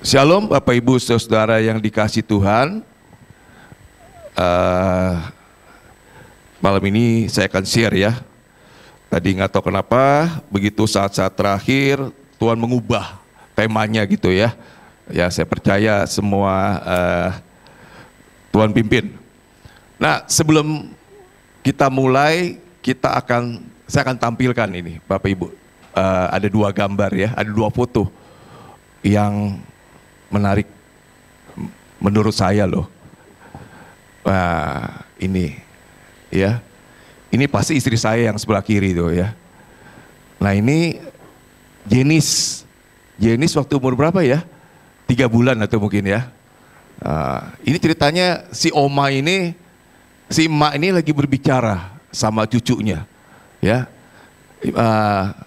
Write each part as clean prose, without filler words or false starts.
Shalom Bapak Ibu Saudara yang dikasih Tuhan. Malam ini saya akan share ya. Tadi nggak tahu kenapa begitu saat-saat terakhir Tuhan mengubah temanya gitu ya. Ya saya percaya semua Tuhan pimpin. Nah sebelum kita mulai saya akan tampilkan ini Bapak Ibu. Ada dua gambar ya, ada dua foto yang menarik menurut saya loh. Nah, ini ya. Ini pasti istri saya yang sebelah kiri tuh ya. Nah, ini Jenis waktu umur berapa ya? 3 bulan atau mungkin ya. Ini ceritanya si emak ini lagi berbicara sama cucunya. Ya.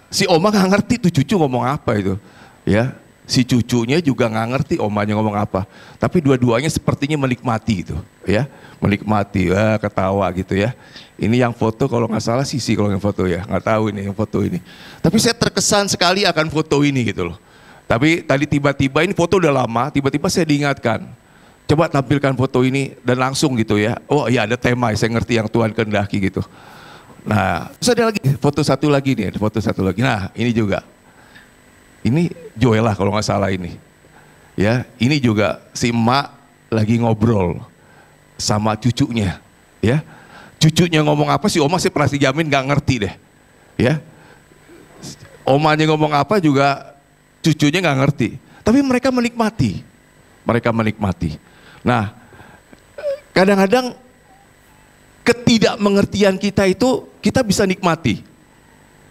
Si oma nggak ngerti tuh cucu ngomong apa itu. Ya. Si cucunya juga nggak ngerti omanya ngomong apa, tapi dua-duanya sepertinya menikmati itu, ya, menikmati, ketawa gitu ya. Ini yang foto kalau nggak salah Sisi kalau yang foto ya, nggak tahu ini yang foto ini. Tapi saya terkesan sekali akan foto ini gitu loh. Tapi tadi tiba-tiba ini foto udah lama, tiba-tiba saya diingatkan, coba tampilkan foto ini dan langsung gitu ya. Oh iya ada tema, saya ngerti yang Tuhan kehendaki gitu. Nah, terus ada lagi foto satu lagi nih, ada foto satu lagi. Nah ini juga. Ini Joella kalau nggak salah ini, ya ini juga si emak lagi ngobrol sama cucunya, ya cucunya ngomong apa si oma sih pernah dijamin nggak ngerti deh, ya omanya ngomong apa juga cucunya nggak ngerti, tapi mereka menikmati. Nah kadang-kadang ketidakmengertian kita itu kita bisa nikmati.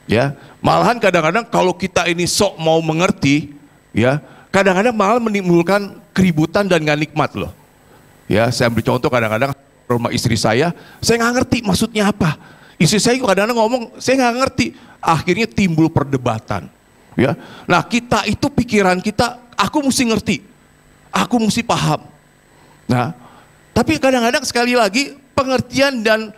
Ya, malahan kadang-kadang kalau kita ini sok mau mengerti, ya, kadang-kadang malah menimbulkan keributan dan gak nikmat loh. Ya, saya ambil contoh kadang-kadang rumah istri saya nggak ngerti maksudnya apa. Istri saya kadang-kadang ngomong, saya nggak ngerti, akhirnya timbul perdebatan. Ya, nah kita itu pikiran kita, aku mesti ngerti, aku mesti paham. Nah, tapi kadang-kadang sekali lagi pengertian dan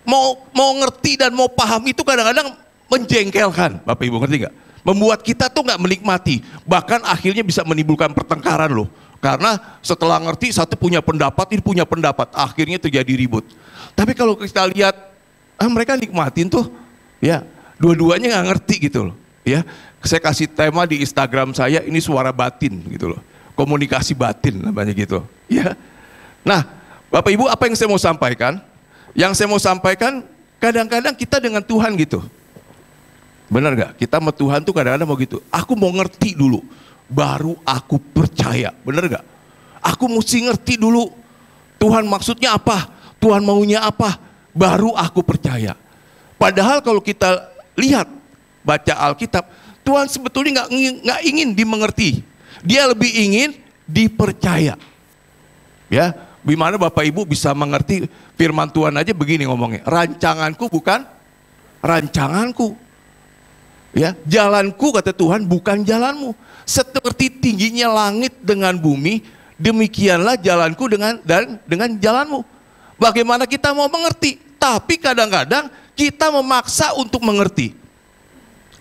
mau ngerti dan mau paham itu kadang-kadang menjengkelkan, Bapak Ibu ngerti nggak? Membuat kita tuh nggak menikmati, bahkan akhirnya bisa menimbulkan pertengkaran loh. Karena setelah ngerti satu punya pendapat, ini punya pendapat, akhirnya terjadi ribut. Tapi kalau kita lihat, mereka nikmatin tuh, ya dua-duanya nggak ngerti gitu loh. Ya, saya kasih tema di Instagram saya ini suara batin gitu loh, komunikasi batin namanya gitu. Ya, nah Bapak Ibu apa yang saya mau sampaikan? Yang saya mau sampaikan kadang-kadang kita dengan Tuhan gitu. Benar gak? Kita sama Tuhan tuh kadang-kadang mau gitu. Aku mau ngerti dulu, baru aku percaya. Benar gak? Aku mesti ngerti dulu, Tuhan maksudnya apa, Tuhan maunya apa, baru aku percaya. Padahal kalau kita lihat, baca Alkitab, Tuhan sebetulnya nggak ingin dimengerti. Dia lebih ingin dipercaya. Ya, gimana Bapak Ibu bisa mengerti firman Tuhan aja begini ngomongnya. Rancanganku bukan rancanganku. Ya, jalanku kata Tuhan bukan jalanmu. Seperti tingginya langit dengan bumi, demikianlah jalanku dengan jalanmu. Bagaimana kita mau mengerti? Tapi kadang-kadang kita memaksa untuk mengerti.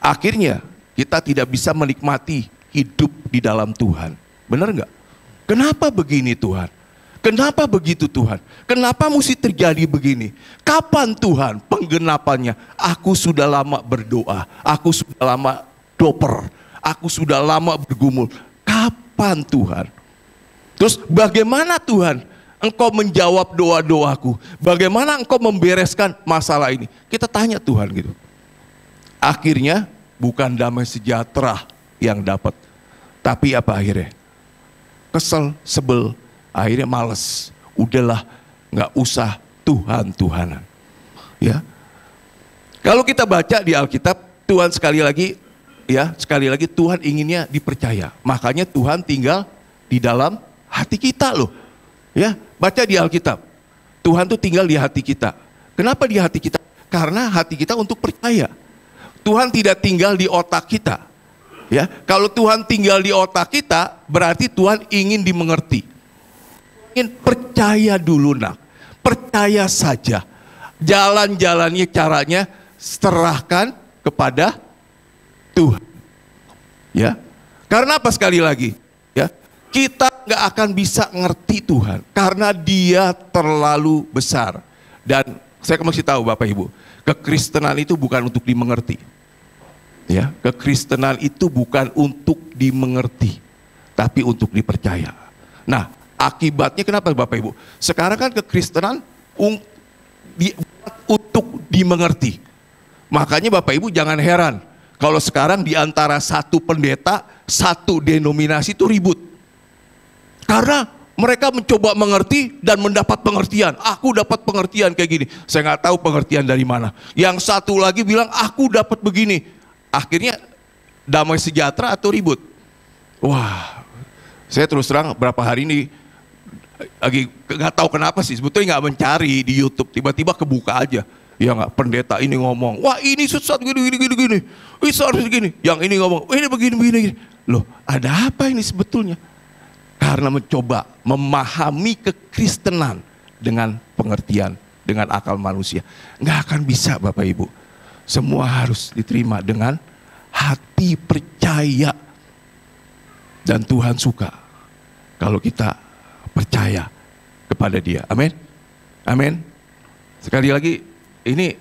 Akhirnya kita tidak bisa menikmati hidup di dalam Tuhan. Benar nggak? Kenapa begini Tuhan? Kenapa begitu Tuhan? Kenapa mesti terjadi begini? Kapan Tuhan penggenapannya? Aku sudah lama berdoa, aku sudah lama doper, aku sudah lama bergumul. Kapan Tuhan? Terus bagaimana Tuhan Engkau menjawab doa-doaku? Bagaimana Engkau membereskan masalah ini? Kita tanya Tuhan gitu. Akhirnya bukan damai sejahtera yang dapat, tapi apa akhirnya? Kesel, sebel, akhirnya males, udahlah nggak usah Tuhan-Tuhanan. Ya, kalau kita baca di Alkitab, Tuhan sekali lagi Tuhan inginnya dipercaya. Makanya Tuhan tinggal di dalam hati kita loh. Ya, baca di Alkitab, Tuhan tuh tinggal di hati kita. Kenapa di hati kita? Karena hati kita untuk percaya. Tuhan tidak tinggal di otak kita. Ya, kalau Tuhan tinggal di otak kita, berarti Tuhan ingin dimengerti. Percaya dulu nak, percaya saja. Jalan-jalannya, caranya serahkan kepada Tuhan. Ya, karena apa sekali lagi? Ya, Kita nggak akan bisa ngerti Tuhan karena Dia terlalu besar. Dan saya masih tahu Bapak Ibu, kekristenan itu bukan untuk dimengerti. Ya, kekristenan itu bukan untuk dimengerti, tapi untuk dipercaya. Nah, akibatnya kenapa Bapak Ibu? Sekarang kan kekristenan untuk dimengerti. Makanya Bapak Ibu jangan heran kalau sekarang di antara satu pendeta, satu denominasi itu ribut. Karena mereka mencoba mengerti dan mendapat pengertian. Aku dapat pengertian kayak gini. Saya nggak tahu pengertian dari mana. Yang satu lagi bilang aku dapat begini. Akhirnya damai sejahtera atau ribut. Wah, saya terus terang berapa hari ini lagi nggak tahu kenapa sih. Sebetulnya nggak mencari di YouTube. Tiba-tiba kebuka aja. Ya nggak, pendeta ini ngomong, wah ini sesat gini. Ini harus gini. Yang ini ngomong, ini begini. Loh, ada apa ini sebetulnya? Karena mencoba memahami kekristenan dengan pengertian, dengan akal manusia. Nggak akan bisa Bapak Ibu. Semua harus diterima dengan hati percaya. Dan Tuhan suka kalau kita percaya kepada Dia. Amin. Amin. Sekali lagi, ini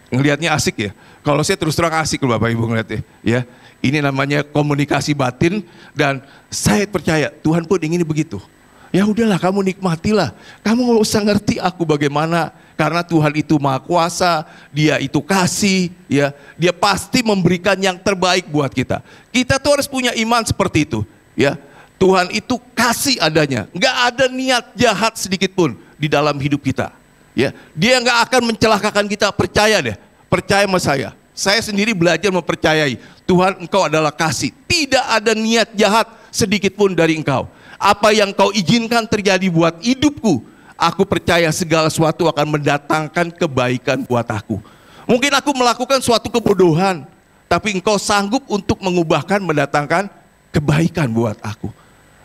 ngelihatnya asik ya. Kalau saya terus terang asik loh Bapak Ibu ngeliatnya. Ya. Ini namanya komunikasi batin dan saya percaya Tuhan pun ingin begitu. Ya udahlah, kamu nikmatilah. Kamu nggak usah ngerti aku bagaimana, karena Tuhan itu Maha Kuasa, Dia itu kasih, ya. Dia pasti memberikan yang terbaik buat kita. Kita tuh harus punya iman seperti itu, ya. Tuhan itu kasih adanya, nggak ada niat jahat sedikit pun di dalam hidup kita, ya. Dia nggak akan mencelakakan kita, percaya deh, percaya sama saya. Saya sendiri belajar mempercayai Tuhan, Engkau adalah kasih. Tidak ada niat jahat sedikit pun dari Engkau. Apa yang Kau izinkan terjadi buat hidupku, aku percaya segala sesuatu akan mendatangkan kebaikan buat aku. Mungkin aku melakukan suatu kebodohan, tapi Engkau sanggup untuk mengubahkan, mendatangkan kebaikan buat aku.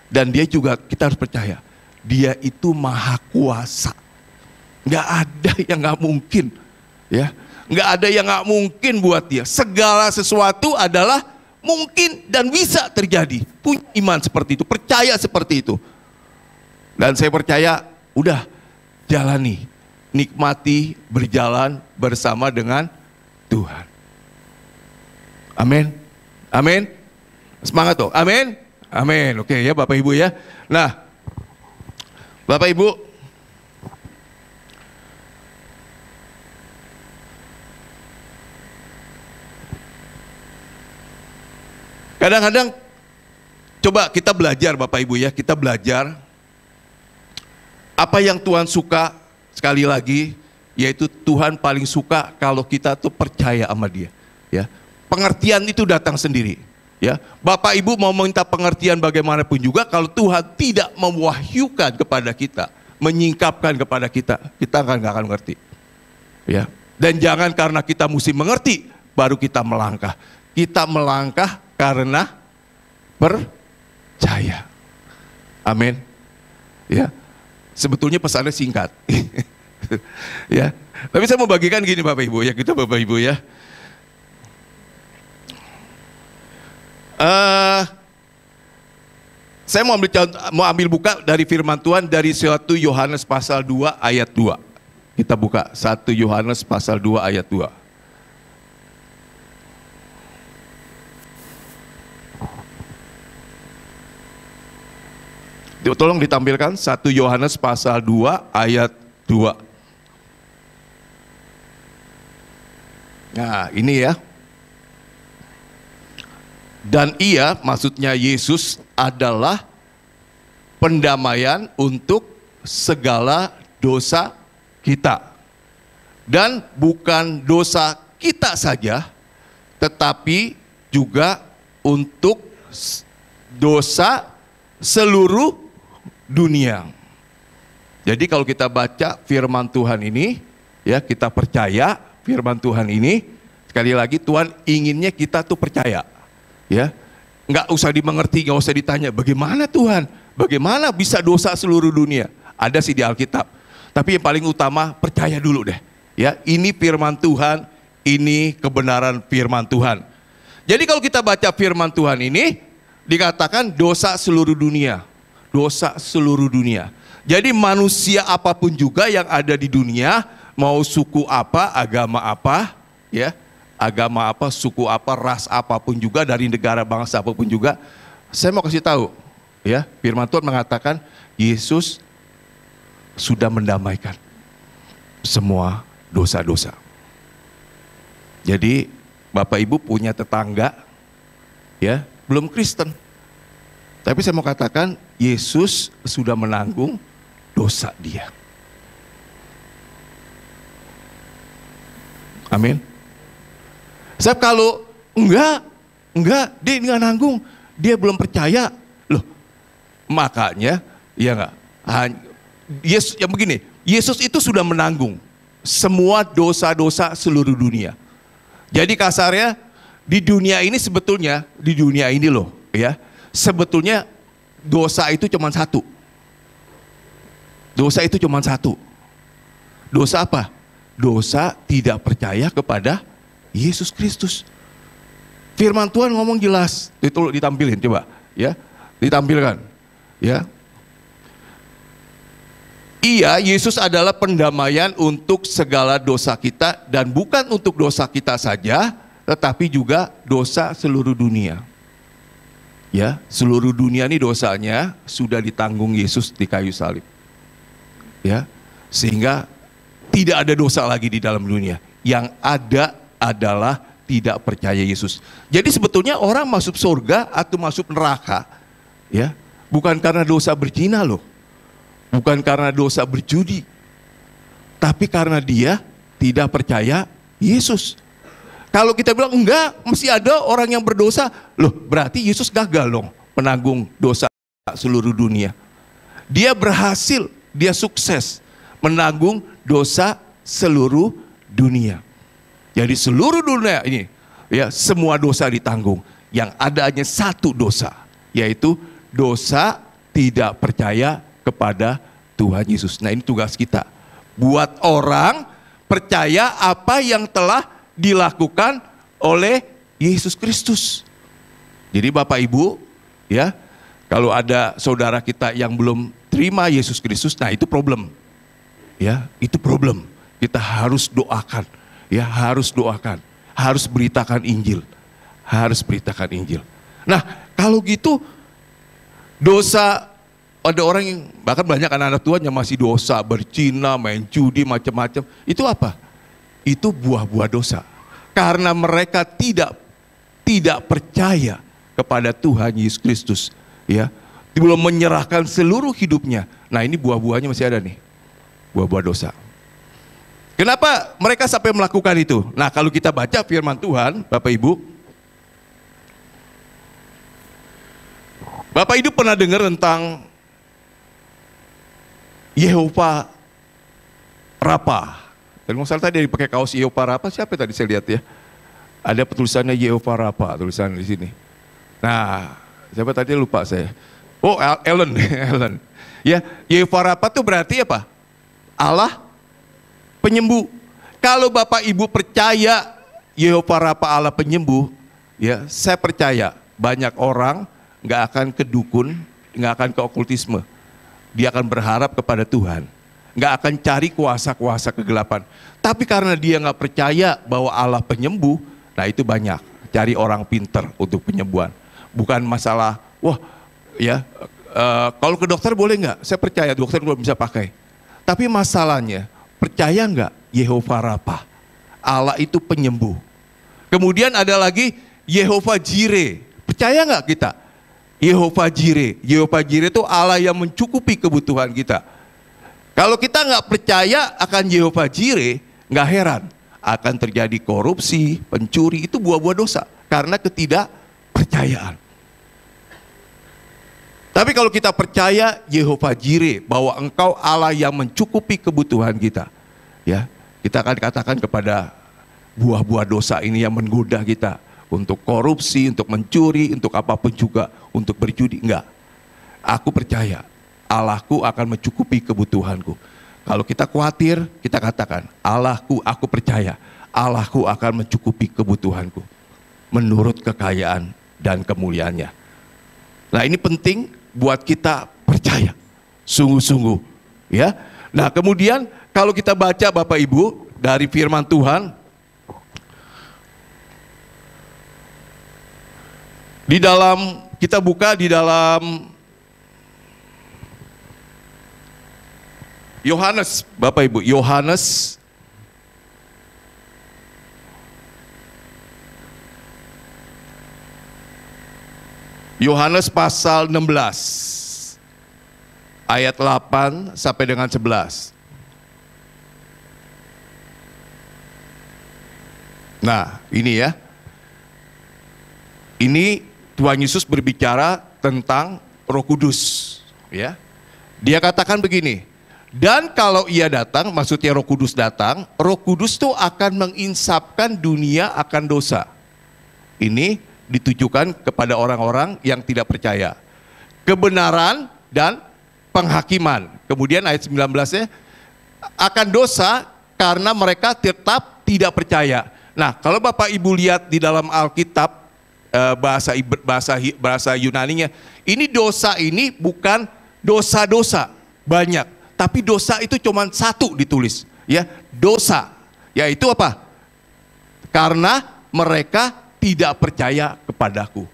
Dan Dia juga, kita harus percaya, Dia itu Maha Kuasa. Nggak ada yang nggak mungkin, ya. Nggak ada yang nggak mungkin buat Dia. Segala sesuatu adalah mungkin dan bisa terjadi. Punya iman seperti itu, percaya seperti itu. Dan saya percaya, udah jalani, nikmati, berjalan bersama dengan Tuhan. Amin. Amin. Semangat tuh. Amin. Amin. Oke ya Bapak Ibu ya. Nah, Bapak Ibu, kadang-kadang coba kita belajar Bapak Ibu ya, kita belajar apa yang Tuhan suka. Sekali lagi, yaitu Tuhan paling suka kalau kita tuh percaya sama Dia, ya. Pengertian itu datang sendiri, ya. Bapak Ibu mau minta pengertian bagaimanapun juga, kalau Tuhan tidak mewahyukan kepada kita, menyingkapkan kepada kita, kita nggak akan mengerti, ya. Dan jangan karena kita mesti mengerti baru kita melangkah. Kita melangkah karena percaya. Amin. Ya. Sebetulnya pesannya singkat. Ya. Tapi saya mau bagikan gini Bapak Ibu ya, kita Bapak Ibu ya. Saya mau ambil buka dari firman Tuhan dari 1 Yohanes pasal 2 ayat 2. Kita buka 1 Yohanes pasal 2 ayat 2. Tolong ditampilkan 1 Yohanes pasal 2 ayat 2. Nah ini ya. Dan Ia, maksudnya Yesus, adalah pendamaian untuk segala dosa kita. Dan bukan dosa kita saja, tetapi juga untuk dosa seluruh dunia. Jadi kalau kita baca firman Tuhan ini, ya kita percaya firman Tuhan ini, sekali lagi Tuhan inginnya kita tuh percaya, ya. Nggak usah dimengerti, nggak usah ditanya, bagaimana Tuhan? Bagaimana bisa dosa seluruh dunia? Ada sih di Alkitab. Tapi yang paling utama percaya dulu deh, ya. Ini firman Tuhan, ini kebenaran firman Tuhan. Jadi kalau kita baca firman Tuhan ini, dikatakan dosa seluruh dunia. dosa seluruh dunia. Jadi manusia apapun juga yang ada di dunia, mau suku apa, agama apa, ya, agama apa, suku apa, ras apapun juga, dari negara bangsa apapun juga, saya mau kasih tahu, ya, firman Tuhan mengatakan Yesus sudah mendamaikan semua dosa-dosa. Jadi Bapak Ibu punya tetangga, ya, belum Kristen. Tapi saya mau katakan Yesus sudah menanggung dosa dia. Amin. Sebab kalau enggak, dia enggak nanggung, dia belum percaya. Loh, makanya, ya enggak, Yesus, yang begini, Yesus itu sudah menanggung semua dosa-dosa seluruh dunia. Jadi kasarnya, di dunia ini sebetulnya, di dunia ini loh, ya, sebetulnya dosa itu cuma satu. Dosa itu cuma satu. Dosa apa? Dosa tidak percaya kepada Yesus Kristus. Firman Tuhan ngomong jelas, itu ditampilin coba, ya, ditampilkan, ya. Iya, Yesus adalah pendamaian untuk segala dosa kita, dan bukan untuk dosa kita saja, tetapi juga dosa seluruh dunia. Ya, seluruh dunia ini dosanya sudah ditanggung Yesus di kayu salib. Ya, sehingga tidak ada dosa lagi di dalam dunia. Yang ada adalah tidak percaya Yesus. Jadi sebetulnya orang masuk surga atau masuk neraka, ya, bukan karena dosa berzina loh. Bukan karena dosa berjudi, tapi karena dia tidak percaya Yesus. Kalau kita bilang enggak, mesti ada orang yang berdosa, loh berarti Yesus gagal dong menanggung dosa seluruh dunia. Dia berhasil, dia sukses menanggung dosa seluruh dunia. Jadi seluruh dunia ini, ya, semua dosa ditanggung. Yang ada hanya satu dosa, yaitu dosa tidak percaya kepada Tuhan Yesus. Nah, ini tugas kita. Buat orang percaya apa yang telah dilakukan oleh Yesus Kristus. Jadi Bapak Ibu, ya, kalau ada saudara kita yang belum terima Yesus Kristus, nah itu problem. Ya, itu problem. Kita harus doakan, ya, harus doakan, harus beritakan Injil. Harus beritakan Injil. Nah, kalau gitu dosa, ada orang yang bahkan banyak anak-anak Tuhan yang masih dosa, berzina, main judi, macam-macam. Itu apa? Itu buah-buah dosa. Karena mereka tidak percaya kepada Tuhan Yesus Kristus, ya. Belum menyerahkan seluruh hidupnya. Nah, ini buah-buahnya masih ada nih. Buah-buah dosa. Kenapa mereka sampai melakukan itu? Nah, kalau kita baca firman Tuhan, Bapak Ibu, Bapak Ibu pernah dengar tentang Yehova Rapa. Dan masalah tadi pakai kaos Yehova Rapa, siapa tadi saya lihat ya? Ada tulisannya Yehova Rapa, tulisan di sini. Nah, siapa tadi lupa saya. Oh, Ellen, Ellen. Ya, Yehova Rapa itu berarti apa? Allah penyembuh. Kalau Bapak Ibu percaya Yehova Rapa Allah penyembuh, ya, saya percaya banyak orang nggak akan ke dukun, nggak akan ke okultisme. Dia akan berharap kepada Tuhan, nggak akan cari kuasa-kuasa kegelapan. Tapi karena dia nggak percaya bahwa Allah penyembuh, nah itu banyak cari orang pinter untuk penyembuhan. Bukan masalah, wah, ya, kalau ke dokter boleh nggak? Saya percaya dokter belum bisa pakai. Tapi masalahnya, percaya nggak Yehova Rapa? Allah itu penyembuh. Kemudian ada lagi Yehova Jireh. Percaya nggak kita? Yehova Jireh. Yehova Jireh itu Allah yang mencukupi kebutuhan kita. Kalau kita nggak percaya akan Yehova Jireh, nggak heran akan terjadi korupsi, pencuri, itu buah-buah dosa karena ketidakpercayaan. Tapi kalau kita percaya Yehova Jireh, bahwa Engkau Allah yang mencukupi kebutuhan kita, ya, kita akan katakan kepada buah-buah dosa ini yang menggoda kita untuk korupsi, untuk mencuri, untuk apapun juga, untuk berjudi, enggak. Aku percaya Allahku akan mencukupi kebutuhanku. Kalau kita khawatir, kita katakan, Allahku, aku percaya Allahku akan mencukupi kebutuhanku menurut kekayaan dan kemuliaannya. Nah, ini penting buat kita percaya. Sungguh-sungguh, ya. Nah, kemudian kalau kita baca Bapak Ibu dari firman Tuhan di dalam, kita buka di dalam Yohanes, Bapak Ibu, Yohanes pasal 16 ayat 8 sampai dengan 11. Nah, ini ya. Ini Tuhan Yesus berbicara tentang Roh Kudus, ya. Dia katakan begini, dan kalau ia datang, maksudnya Roh Kudus datang, Roh Kudus itu akan menginsapkan dunia akan dosa. Ini ditujukan kepada orang-orang yang tidak percaya. Kebenaran dan penghakiman. Kemudian ayat 19-nya, akan dosa karena mereka tetap tidak percaya. Nah, kalau Bapak Ibu lihat di dalam Alkitab, bahasa Yunaninya, ini dosa ini bukan dosa-dosa banyak, tapi dosa itu cuma satu ditulis, ya, dosa, yaitu apa? Karena mereka tidak percaya kepadaku.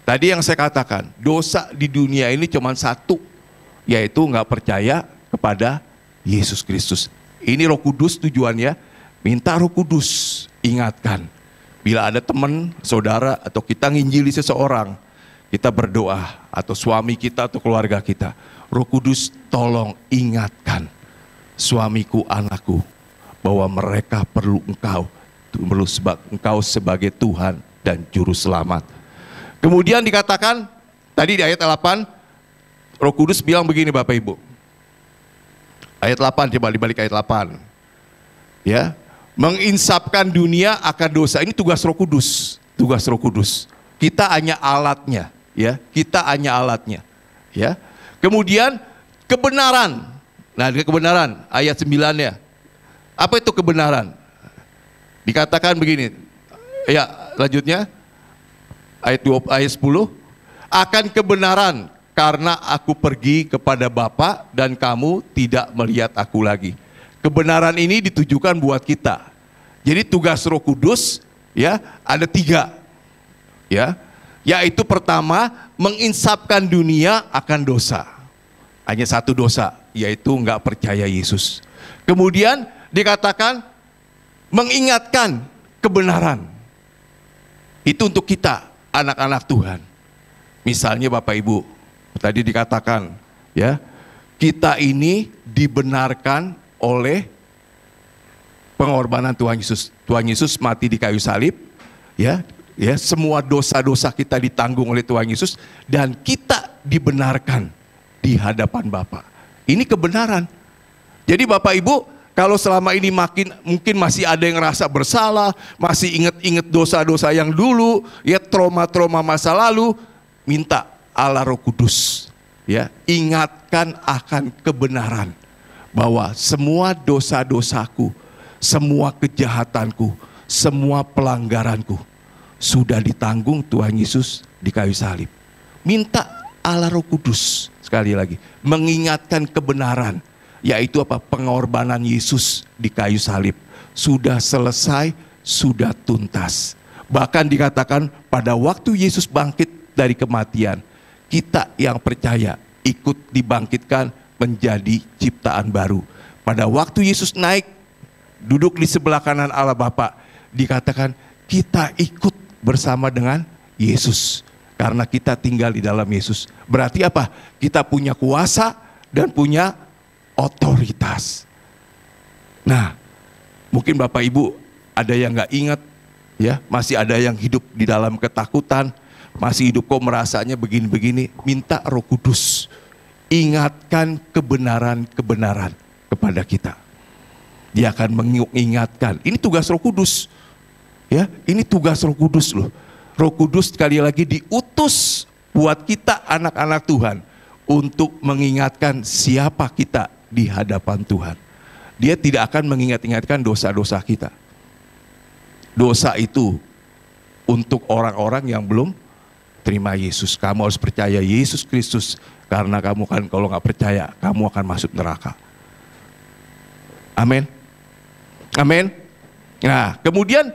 Tadi yang saya katakan, dosa di dunia ini cuma satu, yaitu nggak percaya kepada Yesus Kristus. Ini Roh Kudus tujuannya, minta Roh Kudus ingatkan. Bila ada teman, saudara, atau kita nginjili seseorang, kita berdoa, atau suami kita atau keluarga kita, Roh Kudus tolong ingatkan suamiku, anakku, bahwa mereka perlu engkau sebagai Tuhan dan Juru Selamat. Kemudian dikatakan, tadi di ayat 8, Roh Kudus bilang begini Bapak Ibu. Ayat 8, coba dibalik ayat 8. Ya, menginsapkan dunia akan dosa. Ini tugas Roh Kudus, tugas Roh Kudus. Kita hanya alatnya, ya. Kita hanya alatnya, ya. Kemudian kebenaran. Nah, kebenaran ayat 9-nya. Apa itu kebenaran? Dikatakan begini. Ya, lanjutnya. Ayat 10. Akan kebenaran karena aku pergi kepada Bapa dan kamu tidak melihat aku lagi. Kebenaran ini ditujukan buat kita. Jadi tugas Roh Kudus, ya, ada 3, ya, yaitu pertama menginsapkan dunia akan dosa. Hanya satu dosa, yaitu nggak percaya Yesus. Kemudian dikatakan mengingatkan kebenaran. Itu untuk kita, anak-anak Tuhan. Misalnya Bapak Ibu, tadi dikatakan, ya, kita ini dibenarkan oleh pengorbanan Tuhan Yesus. Tuhan Yesus mati di kayu salib, ya, ya, semua dosa-dosa kita ditanggung oleh Tuhan Yesus dan kita dibenarkan di hadapan Bapa. Ini kebenaran. Jadi Bapak Ibu, kalau selama ini mungkin masih ada yang rasa bersalah, masih ingat-ingat dosa-dosa yang dulu, ya, trauma-trauma masa lalu, minta Allah Roh Kudus, ya, ingatkan akan kebenaran. Bahwa semua dosa-dosaku, semua kejahatanku, semua pelanggaranku sudah ditanggung Tuhan Yesus di kayu salib. Minta Allah Roh Kudus, sekali lagi, mengingatkan kebenaran, yaitu apa? Pengorbanan Yesus di kayu salib. Sudah selesai, sudah tuntas. Bahkan dikatakan pada waktu Yesus bangkit dari kematian, kita yang percaya ikut dibangkitkan menjadi ciptaan baru. Pada waktu Yesus naik, duduk di sebelah kanan Allah Bapa, dikatakan kita ikut bersama dengan Yesus. Karena kita tinggal di dalam Yesus. Berarti apa? Kita punya kuasa dan punya otoritas. Nah, mungkin Bapak Ibu ada yang gak ingat, ya, masih ada yang hidup di dalam ketakutan, masih hidup kok merasanya begini-begini, minta Roh Kudus. Ingatkan kebenaran-kebenaran kepada kita. Dia akan mengingatkan. Ini tugas Roh Kudus. Ya, ini tugas Roh Kudus loh. Roh Kudus sekali lagi diutus buat kita anak-anak Tuhan untuk mengingatkan siapa kita di hadapan Tuhan. Dia tidak akan mengingat-ingatkan dosa-dosa kita. Dosa itu untuk orang-orang yang belum terima Yesus. Kamu harus percaya Yesus Kristus. Karena kamu kan kalau nggak percaya, kamu akan masuk neraka. Amin. Amin. Nah, kemudian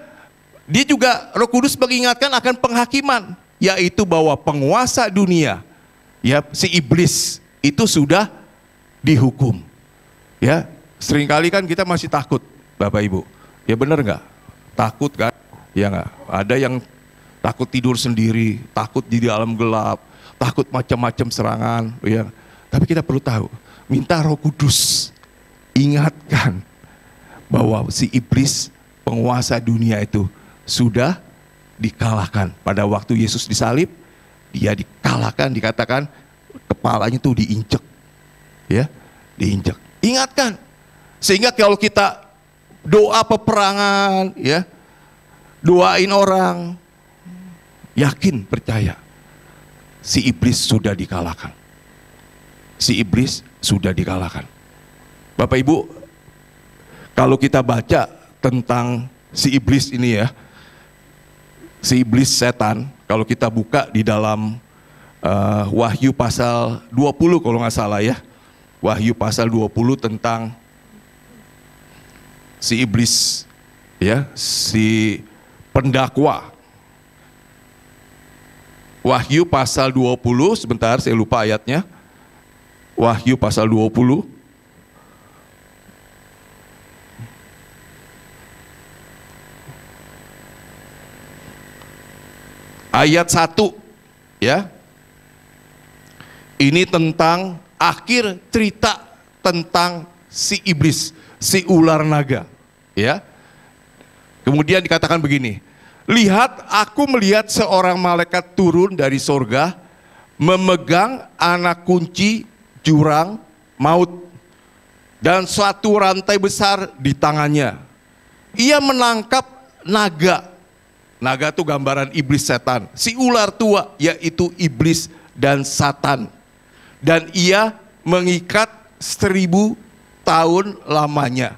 dia juga, Roh Kudus mengingatkan akan penghakiman, yaitu bahwa penguasa dunia, ya, si iblis itu sudah dihukum. Ya, seringkali kan kita masih takut, Bapak Ibu. Ya benar nggak? Takut kan? Ya nggak? Ada yang takut tidur sendiri, takut di dalam gelap, takut macam-macam serangan. Ya. Tapi kita perlu tahu, minta Roh Kudus ingatkan bahwa si iblis penguasa dunia itu sudah dikalahkan. Pada waktu Yesus disalib, dia dikalahkan, dikatakan kepalanya tuh diinjek. Ya, diinjek. Ingatkan. Sehingga kalau kita doa peperangan, ya, doain orang, yakin, percaya, si iblis sudah dikalahkan. Si iblis sudah dikalahkan. Bapak Ibu, kalau kita baca tentang si iblis ini ya, si iblis setan, kalau kita buka di dalam Wahyu pasal 20 kalau nggak salah ya, Wahyu pasal 20 tentang si iblis, ya, si pendakwa. Wahyu pasal 20, sebentar saya lupa ayatnya. Wahyu pasal 20. Ayat 1, ya. Ini tentang akhir cerita tentang si iblis, si ular naga, ya. Kemudian dikatakan begini, lihat, aku melihat seorang malaikat turun dari sorga, memegang anak kunci jurang maut, dan suatu rantai besar di tangannya. Ia menangkap naga. Naga itu gambaran iblis setan, si ular tua, yaitu iblis dan Satan. Dan ia mengikat 1000 tahun lamanya.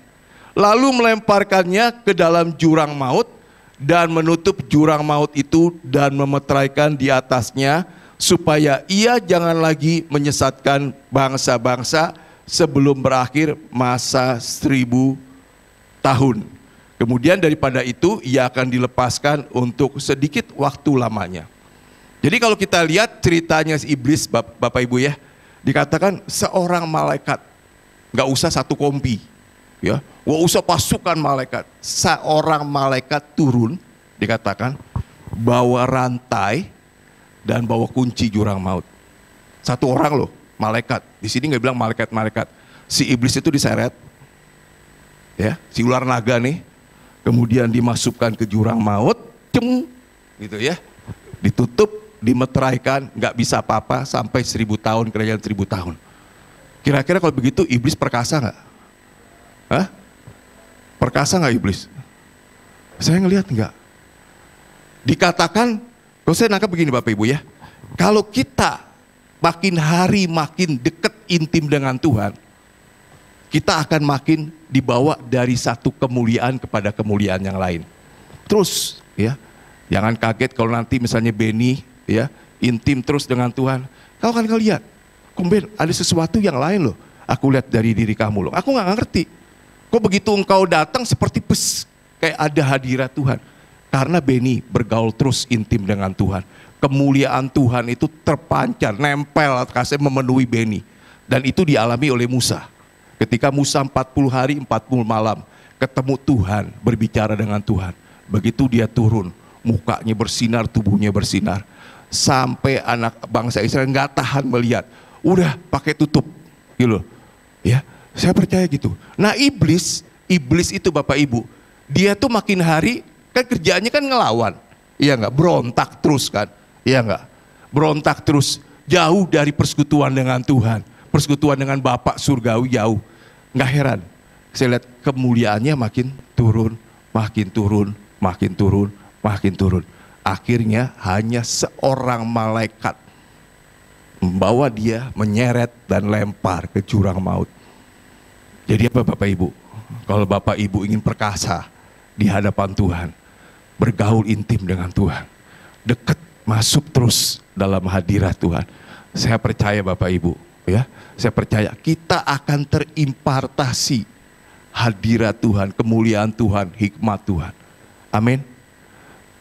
Lalu melemparkannya ke dalam jurang maut dan menutup jurang maut itu dan memeteraikan di atasnya, supaya ia jangan lagi menyesatkan bangsa-bangsa sebelum berakhir masa 1000 tahun. Kemudian daripada itu ia akan dilepaskan untuk sedikit waktu lamanya. Jadi kalau kita lihat ceritanya si iblis, Bapak Ibu ya, dikatakan seorang malaikat, nggak usah satu kompi, ya, nggak usah pasukan malaikat, seorang malaikat turun, dikatakan bawa rantai dan bawa kunci jurang maut. Satu orang loh, malaikat. Di sini nggak bilang malaikat-malaikat. Si iblis itu diseret, ya, si ular naga nih, kemudian dimasukkan ke jurang maut, gitu ya, ditutup, dimeteraikan, nggak bisa apa-apa sampai 1000 tahun, kerajaan 1000 tahun. Kira-kira kalau begitu iblis perkasa nggak? Hah? Perkasa nggak iblis? Saya ngelihat nggak. Dikatakan, kalau saya nangkap begini Bapak Ibu ya, kalau kita makin hari makin dekat intim dengan Tuhan, kita akan makin dibawa dari satu kemuliaan kepada kemuliaan yang lain. Terus ya, jangan kaget kalau nanti misalnya Benny ya intim terus dengan Tuhan, kau akan ngeliat, kumben ada sesuatu yang lain loh, aku lihat dari diri kamu loh, aku nggak ngerti, kok begitu engkau datang seperti kayak ada hadirat Tuhan, karena Benny bergaul terus intim dengan Tuhan, kemuliaan Tuhan itu terpancar, nempel, kasih memenuhi Benny, dan itu dialami oleh Musa, ketika Musa 40 hari 40 malam ketemu Tuhan, berbicara dengan Tuhan, begitu dia turun, mukanya bersinar, tubuhnya bersinar, sampai anak bangsa Israel nggak tahan melihat, udah pakai tutup, gitu, ya. Saya percaya gitu. Nah iblis itu Bapak Ibu, dia tuh makin hari kan kerjaannya kan ngelawan, iya nggak, berontak terus kan, iya nggak, berontak terus, jauh dari persekutuan dengan Tuhan, persekutuan dengan Bapa surgawi jauh. Nggak heran, saya lihat kemuliaannya makin turun, makin turun, makin turun, makin turun. Akhirnya hanya seorang malaikat membawa dia, menyeret dan lempar ke jurang maut. Jadi apa Bapak Ibu? Kalau Bapak Ibu ingin perkasa di hadapan Tuhan, bergaul intim dengan Tuhan, dekat masuk terus dalam hadirat Tuhan. Saya percaya Bapak Ibu, ya, saya percaya kita akan terimpartasi hadirat Tuhan, kemuliaan Tuhan, hikmat Tuhan. Amin.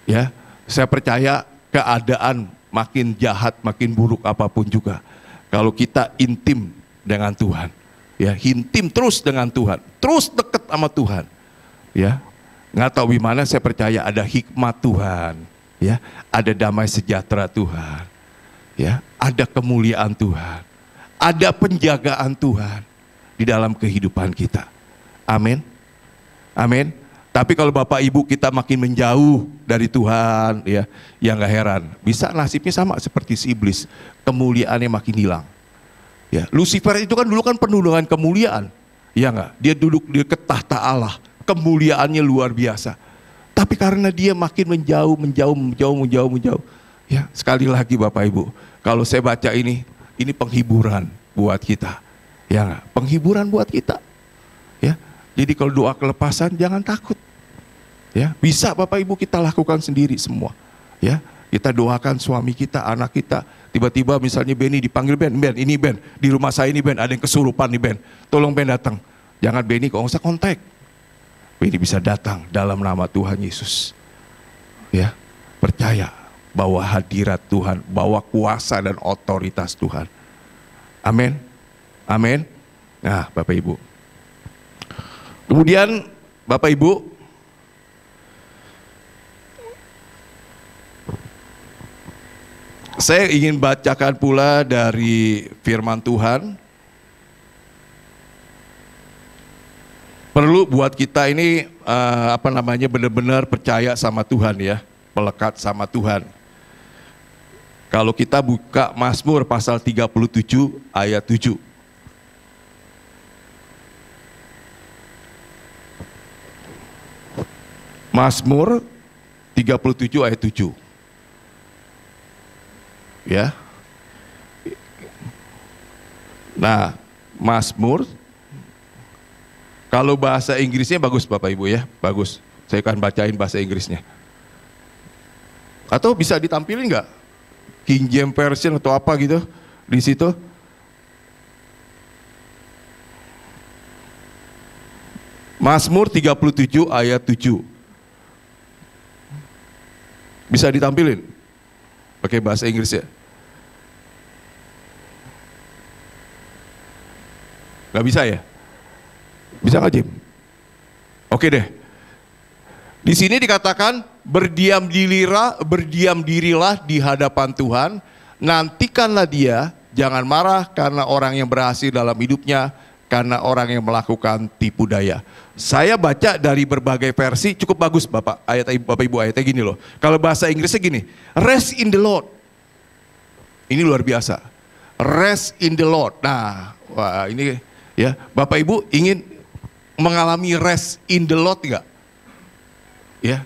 Ya, saya percaya keadaan makin jahat, makin buruk apapun juga, kalau kita intim dengan Tuhan, ya, intim terus dengan Tuhan, terus dekat sama Tuhan, ya, nggak tahu gimana, saya percaya ada hikmat Tuhan, ya, ada damai sejahtera Tuhan, ya, ada kemuliaan Tuhan, ada penjagaan Tuhan di dalam kehidupan kita. Amin, amin. Tapi kalau Bapak Ibu kita makin menjauh dari Tuhan, ya nggak heran, bisa nasibnya sama seperti si iblis, kemuliaannya makin hilang. Ya, Lucifer itu kan dulu kan penuh dengan kemuliaan, ya nggak? Dia duduk di tahta Allah, kemuliaannya luar biasa. Tapi karena dia makin menjauh, ya sekali lagi Bapak Ibu, kalau saya baca ini penghiburan buat kita, ya nggak? Penghiburan buat kita, ya. Jadi kalau doa kelepasan jangan takut. Ya, bisa Bapak Ibu kita lakukan sendiri semua. Ya, kita doakan suami kita, anak kita. Tiba-tiba misalnya Benny dipanggil, Ben, ini Ben, di rumah saya ini Ben, ada yang kesurupan nih Ben. Tolong Ben datang. Jangan Benny kok nggak usah kontak. Benny bisa datang dalam nama Tuhan Yesus. Ya, percaya bahwa hadirat Tuhan, bahwa kuasa dan otoritas Tuhan. Amin. Amin. Nah, Bapak Ibu. Kemudian Bapak Ibu, saya ingin bacakan pula dari firman Tuhan. Perlu buat kita ini benar-benar percaya sama Tuhan, ya, melekat sama Tuhan. Kalau kita buka Mazmur pasal 37 ayat 7. Mazmur 37 ayat 7. Ya. Nah, Mazmur, kalau bahasa Inggrisnya bagus Bapak Ibu, ya, bagus. Saya akan bacain bahasa Inggrisnya. Atau bisa ditampilin nggak? King James Version atau apa gitu di situ? Mazmur 37 ayat 7. Bisa ditampilin? Pakai bahasa Inggris, ya? Gak bisa, ya? Bisa nggak, Jim? Oke deh. Di sini dikatakan berdiam dirilah di hadapan Tuhan, nantikanlah Dia, jangan marah karena orang yang berhasil dalam hidupnya, karena orang yang melakukan tipu daya. Saya baca dari berbagai versi, cukup bagus Bapak Ibu, ayatnya gini loh. Kalau bahasa Inggrisnya gini, rest in the Lord. Ini luar biasa. Rest in the Lord. Nah, wah ini ya, Bapak Ibu ingin mengalami rest in the Lord enggak? Ya.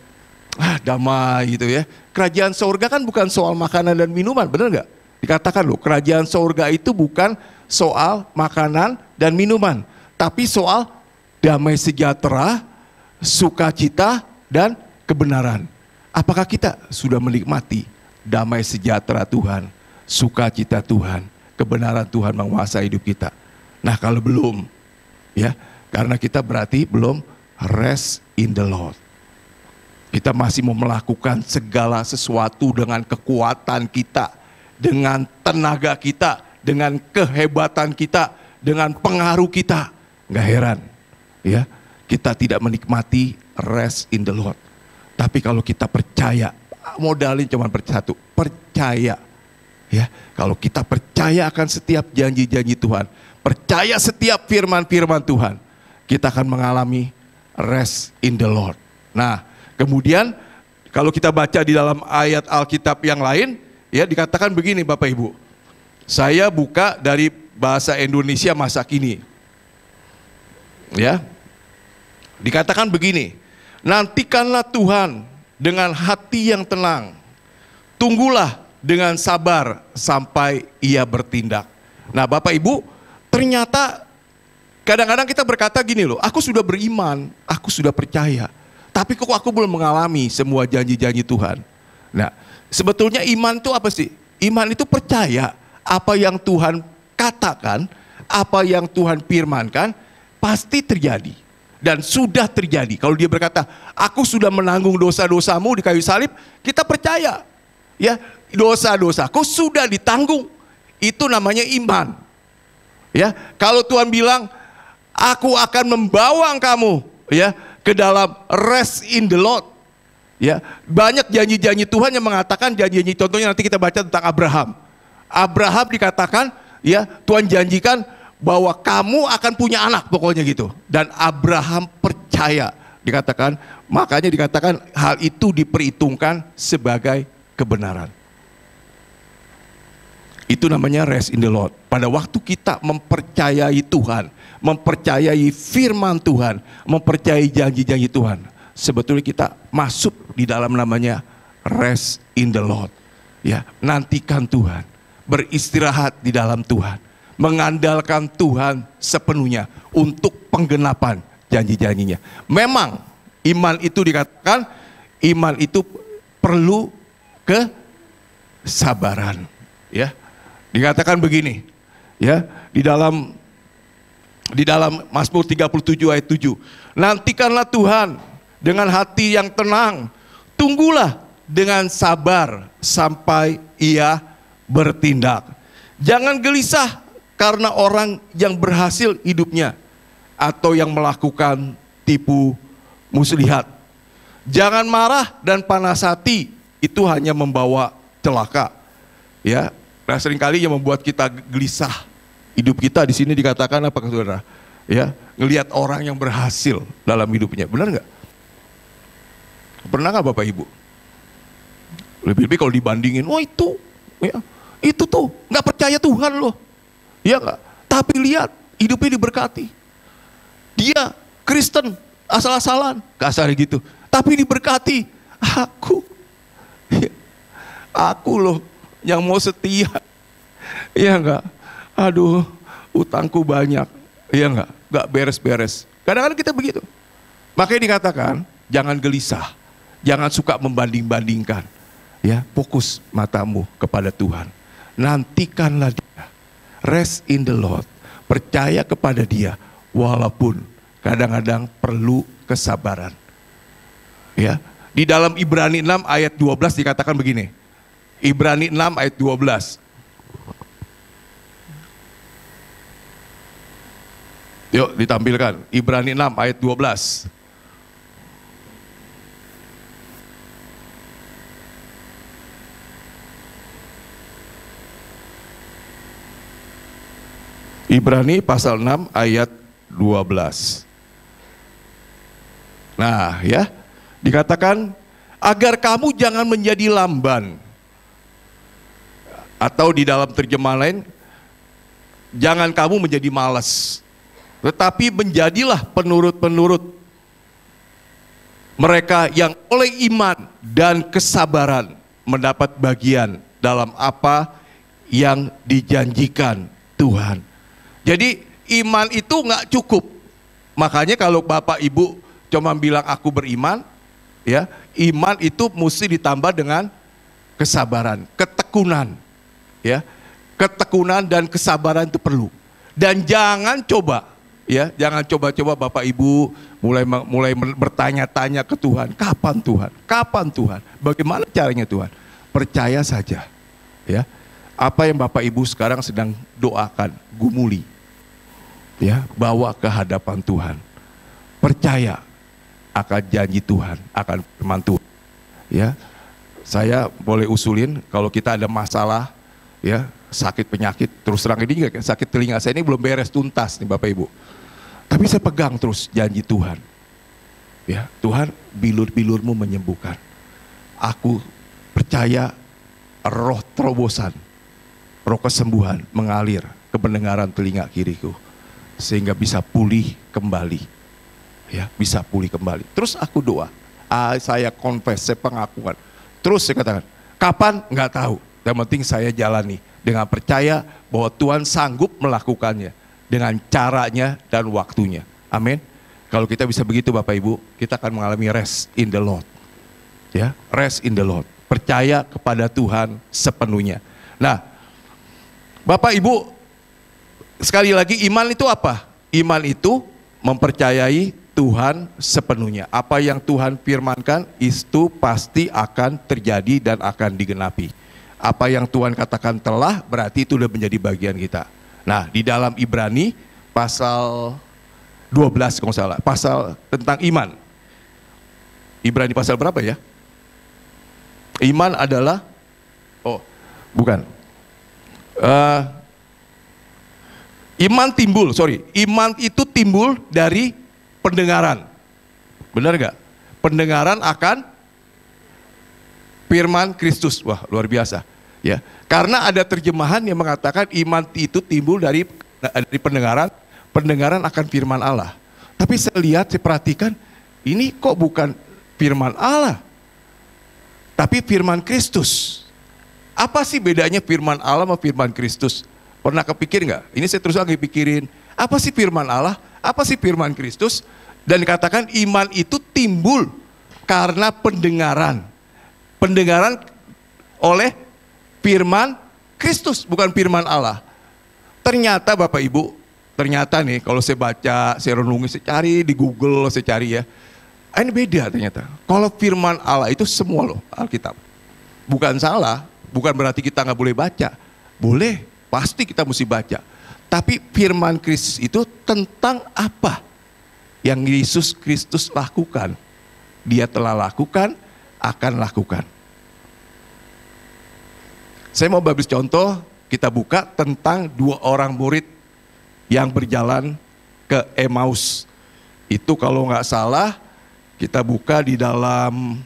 Damai gitu ya. Kerajaan surga kan bukan soal makanan dan minuman, benar enggak? Dikatakan loh, kerajaan surga itu bukan soal makanan dan minuman, tapi soal damai sejahtera, sukacita, dan kebenaran. Apakah kita sudah menikmati damai sejahtera Tuhan, sukacita Tuhan, kebenaran Tuhan menguasai hidup kita? Nah, kalau belum, ya, karena kita berarti belum rest in the Lord. Kita masih mau melakukan segala sesuatu dengan kekuatan kita, dengan tenaga kita, dengan kehebatan kita, dengan pengaruh kita. Nggak heran, ya, kita tidak menikmati rest in the Lord. Tapi kalau kita percaya, modalin cuma satu, percaya. Ya, kalau kita percaya akan setiap janji-janji Tuhan, percaya setiap firman-firman Tuhan, kita akan mengalami rest in the Lord. Nah, kemudian kalau kita baca di dalam ayat Alkitab yang lain, ya, dikatakan begini Bapak Ibu. Saya buka dari bahasa Indonesia masa kini. Ya. Dikatakan begini, nantikanlah Tuhan dengan hati yang tenang. Tunggulah dengan sabar sampai Ia bertindak. Nah, Bapak Ibu, ternyata kadang-kadang kita berkata gini loh, aku sudah beriman, aku sudah percaya, tapi kok aku belum mengalami semua janji-janji Tuhan. Nah, sebetulnya iman itu apa sih? Iman itu percaya apa yang Tuhan katakan, apa yang Tuhan firmankan pasti terjadi dan sudah terjadi. Kalau dia berkata, aku sudah menanggung dosa-dosamu di kayu salib, kita percaya. Ya, dosa-dosaku sudah ditanggung. Itu namanya iman. Ya, kalau Tuhan bilang, aku akan membawa kamu ya ke dalam rest in the Lord. Ya, banyak janji-janji Tuhan yang mengatakan janji-janji, contohnya nanti kita baca tentang Abraham. Abraham dikatakan, ya Tuhan janjikan bahwa kamu akan punya anak, pokoknya gitu. Dan Abraham percaya, dikatakan, makanya dikatakan hal itu diperhitungkan sebagai kebenaran. Itu namanya rest in the Lord. Pada waktu kita mempercayai Tuhan, mempercayai firman Tuhan, mempercayai janji-janji Tuhan, sebetulnya kita masuk di dalam namanya rest in the Lord. Ya, nantikan Tuhan, beristirahat di dalam Tuhan, mengandalkan Tuhan sepenuhnya untuk penggenapan janji-janjinya. Memang iman itu dikatakan, iman itu perlu kesabaran. Ya, dikatakan begini, ya di dalam Mazmur 37 ayat 7, nantikanlah Tuhan dengan hati yang tenang, tunggulah dengan sabar sampai Ia bertindak. Jangan gelisah karena orang yang berhasil hidupnya atau yang melakukan tipu muslihat. Jangan marah dan panas hati, itu hanya membawa celaka. Ya, nah seringkali yang membuat kita gelisah hidup kita di sini dikatakan apa, saudara? Ya, ngelihat orang yang berhasil dalam hidupnya, benar nggak? Pernah nggak Bapak Ibu? Lebih-lebih kalau dibandingin, oh itu, ya, itu tuh nggak percaya Tuhan loh, ya nggak? Tapi lihat hidupnya diberkati. Dia Kristen asal-asalan, kasar gitu. Tapi diberkati. Aku loh yang mau setia, ya nggak? Aduh, utangku banyak, ya nggak beres-beres. Kadang-kadang kita begitu. Makanya dikatakan jangan gelisah. Jangan suka membanding-bandingkan. Ya, fokus matamu kepada Tuhan. Nantikanlah Dia. Rest in the Lord. Percaya kepada Dia walaupun kadang-kadang perlu kesabaran. Ya, di dalam Ibrani 6 ayat 12 dikatakan begini. Ibrani 6 ayat 12. Yuk ditampilkan. Ibrani 6 ayat 12. Ibrani pasal 6 ayat 12. Nah ya, dikatakan agar kamu jangan menjadi lamban. Atau di dalam terjemahan lain, jangan kamu menjadi malas. Tetapi menjadilah penurut-penurut mereka yang oleh iman dan kesabaran mendapat bagian dalam apa yang dijanjikan Tuhan. Jadi iman itu nggak cukup. Makanya kalau Bapak Ibu cuma bilang aku beriman, ya, iman itu mesti ditambah dengan kesabaran, ketekunan, ya, ketekunan dan kesabaran itu perlu. Dan jangan coba, ya, jangan coba-coba Bapak Ibu mulai bertanya-tanya ke Tuhan, kapan Tuhan, kapan Tuhan, bagaimana caranya Tuhan? Percaya saja, ya. Apa yang Bapak Ibu sekarang sedang doakan, gumuli, ya, bawa ke hadapan Tuhan. Percaya akan janji Tuhan, akan firman Tuhan. Ya, saya boleh usulin kalau kita ada masalah, ya, sakit penyakit, terus terang ini juga sakit telinga saya ini belum beres tuntas nih Bapak Ibu. Tapi saya pegang terus janji Tuhan. Ya, Tuhan, bilur-bilurmu menyembuhkan. Aku percaya roh terobosan, roh kesembuhan mengalir ke pendengaran telinga kiriku sehingga bisa pulih kembali, ya, bisa pulih kembali. Terus aku doa, saya confess, saya pengakuan. Terus saya katakan, kapan? Nggak tahu. Yang penting saya jalani dengan percaya bahwa Tuhan sanggup melakukannya dengan caranya dan waktunya. Amin. Kalau kita bisa begitu Bapak Ibu, kita akan mengalami rest in the Lord. Ya, rest in the Lord. percaya kepada Tuhan sepenuhnya. Nah, Bapak Ibu, sekali lagi iman itu apa? Iman itu mempercayai Tuhan sepenuhnya. Apa yang Tuhan firmankan itu pasti akan terjadi dan akan digenapi. Apa yang Tuhan katakan telah, berarti itu sudah menjadi bagian kita. Nah, di dalam Ibrani pasal 12 kalau salah, pasal tentang iman. Ibrani pasal berapa ya? Iman adalah, bukan. Iman itu timbul dari pendengaran. Benar gak? Pendengaran akan firman Kristus. Wah, luar biasa. Ya, karena ada terjemahan yang mengatakan iman itu timbul dari pendengaran akan firman Allah. Tapi saya lihat, saya perhatikan, ini kok bukan firman Allah, tapi firman Kristus. Apa sih bedanya firman Allah sama firman Kristus? Pernah kepikir nggak? Ini saya terus lagi pikirin, apa sih firman Allah, apa sih firman Kristus? Dan dikatakan iman itu timbul karena pendengaran. Pendengaran oleh firman Kristus, bukan firman Allah. Ternyata Bapak Ibu, ternyata nih kalau saya baca, saya renungi, saya cari di Google, saya cari ya. Ini beda ternyata. Kalau firman Allah itu semua loh, Alkitab. Bukan salah, bukan berarti kita nggak boleh baca. Boleh, pasti kita mesti baca. Tapi firman Kristus itu tentang apa yang Yesus Kristus lakukan. Dia telah lakukan, akan lakukan. Saya mau bagi contoh, kita buka tentang 2 orang murid yang berjalan ke Emmaus. Itu kalau nggak salah, kita buka di dalam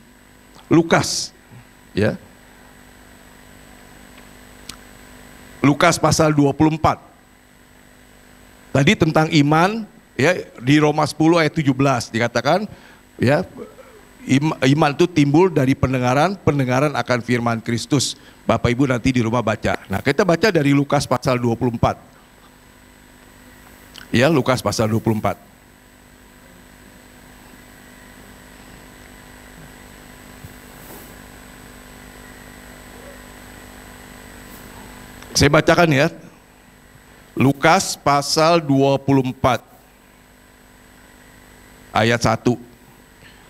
Lukas, ya. Lukas pasal 24. Tadi tentang iman, ya, di Roma 10 ayat 17 dikatakan, ya, iman itu timbul dari pendengaran, pendengaran akan firman Kristus. Bapak Ibu nanti di rumah baca. Nah, kita baca dari Lukas pasal 24. Ya, Lukas pasal 24. Saya bacakan ya. Lukas pasal 24 ayat 1.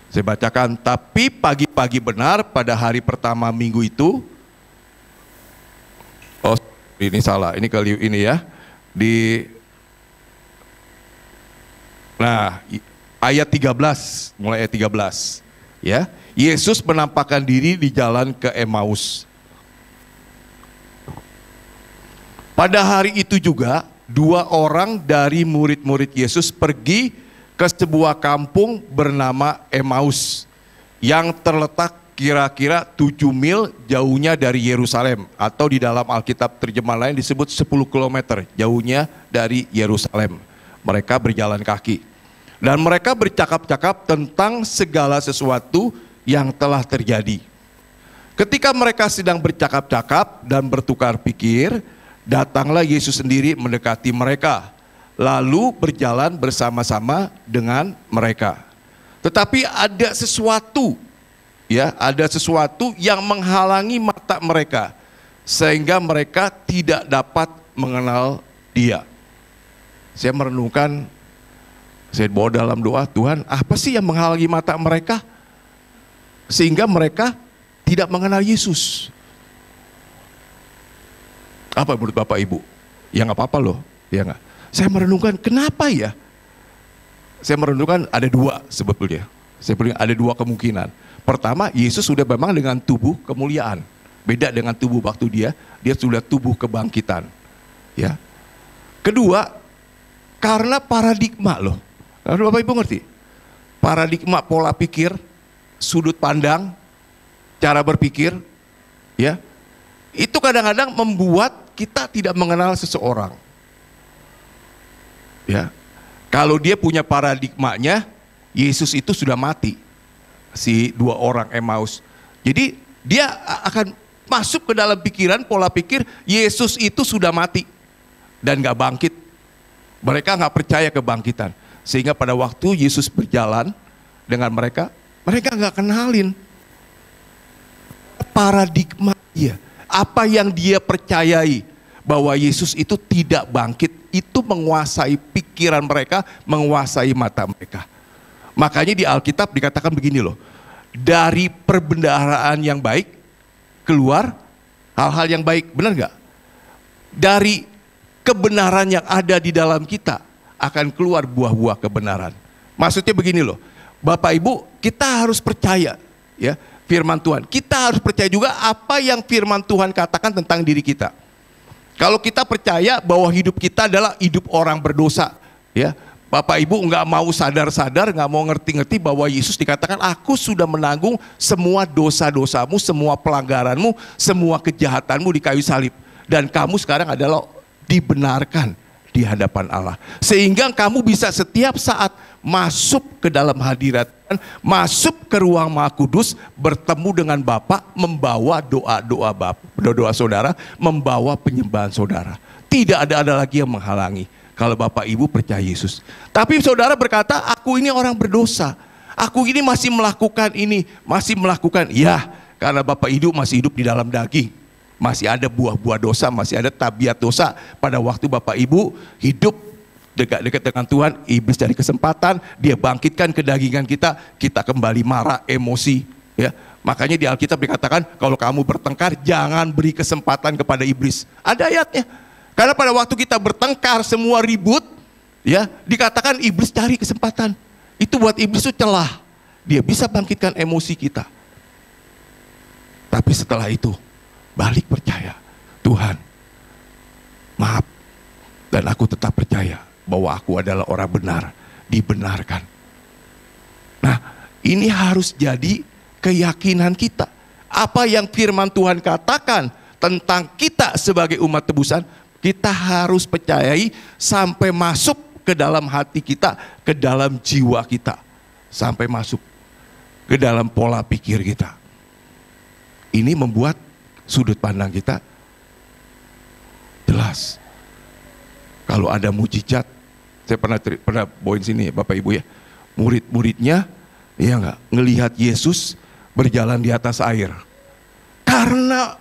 Saya bacakan, tapi pagi-pagi benar pada hari pertama minggu itu. Oh, ini salah. Ini kali ini ya. Nah, ayat 13, mulai ayat 13. Ya. Yesus menampakkan diri di jalan ke Emmaus. Pada hari itu juga 2 orang dari murid-murid Yesus pergi ke sebuah kampung bernama Emmaus yang terletak kira-kira 7 mil jauhnya dari Yerusalem, atau di dalam Alkitab terjemahan lain disebut 10 km jauhnya dari Yerusalem. Mereka berjalan kaki dan mereka bercakap-cakap tentang segala sesuatu yang telah terjadi. Ketika mereka sedang bercakap-cakap dan bertukar pikir, datanglah Yesus sendiri mendekati mereka, lalu berjalan bersama-sama dengan mereka. Tetapi ada sesuatu, ya, ada sesuatu yang menghalangi mata mereka, sehingga mereka tidak dapat mengenal Dia. Saya merenungkan, saya bawa dalam doa, Tuhan, apa sih yang menghalangi mata mereka, sehingga mereka tidak mengenal Yesus? Apa menurut Bapak Ibu? Ya nggak apa-apa loh, ya nggak? Saya merenungkan kenapa ya? Saya merenungkan ada 2 sebetulnya. Saya bilang ada 2 kemungkinan. Pertama, Yesus sudah memang dengan tubuh kemuliaan. Beda dengan tubuh waktu dia sudah tubuh kebangkitan. Ya. Kedua, karena paradigma loh. Bapak Ibu ngerti? Paradigma pola pikir, sudut pandang, cara berpikir, ya. Itu kadang-kadang membuat kita tidak mengenal seseorang. Ya. Kalau dia punya paradigmanya, Yesus itu sudah mati. Si 2 orang Emmaus. Jadi dia akan masuk ke dalam pikiran, pola pikir Yesus itu sudah mati dan gak bangkit. Mereka gak percaya kebangkitan. Sehingga pada waktu Yesus berjalan dengan mereka, mereka gak kenalin. paradigma dia. Apa yang dia percayai bahwa Yesus itu tidak bangkit, itu menguasai pikiran mereka, menguasai mata mereka. Makanya di Alkitab dikatakan begini loh, dari perbendaharaan yang baik keluar hal-hal yang baik, benar nggak? Dari kebenaran yang ada di dalam kita akan keluar buah-buah kebenaran. Maksudnya begini loh, Bapak Ibu, kita harus percaya ya firman Tuhan. Kita harus percaya juga apa yang firman Tuhan katakan tentang diri kita. Kalau kita percaya bahwa hidup kita adalah hidup orang berdosa, ya Bapak Ibu nggak mau sadar-sadar, nggak mau ngerti-ngerti bahwa Yesus dikatakan, aku sudah menanggung semua dosa-dosamu, semua pelanggaranmu, semua kejahatanmu di kayu salib. Dan kamu sekarang adalah dibenarkan di hadapan Allah. Sehingga kamu bisa setiap saat masuk ke dalam hadirat Tuhan, masuk ke ruang Maha Kudus, bertemu dengan Bapa, membawa doa-doa Bapa, doa saudara, membawa penyembahan saudara. Tidak ada lagi yang menghalangi kalau Bapak Ibu percaya Yesus. Tapi saudara berkata, aku ini orang berdosa. Aku ini masih melakukan ini, masih melakukan. Ya, karena Bapak Ibu masih hidup di dalam daging. Masih ada buah-buah dosa, masih ada tabiat dosa. Pada waktu Bapak Ibu hidup dekat-dekat dengan Tuhan, iblis cari kesempatan, dia bangkitkan kedagingan kita, kita kembali marah, emosi. Ya, makanya di Alkitab dikatakan, kalau kamu bertengkar, jangan beri kesempatan kepada iblis. Ada ayatnya. Karena pada waktu kita bertengkar, semua ribut, ya, dikatakan iblis cari kesempatan. Itu buat iblis itu celah. Dia bisa bangkitkan emosi kita. Tapi setelah itu, balik percaya, Tuhan, maaf, dan aku tetap percaya bahwa aku adalah orang benar, dibenarkan. Nah, ini harus jadi keyakinan kita. Apa yang firman Tuhan katakan tentang kita sebagai umat tebusan, kita harus percayai sampai masuk ke dalam hati kita, ke dalam jiwa kita, sampai masuk ke dalam pola pikir kita. Ini membuat sudut pandang kita jelas. Kalau ada mujizat, saya pernah bawain sini Bapak Ibu ya, murid-muridnya ya enggak ngelihat Yesus berjalan di atas air. Karena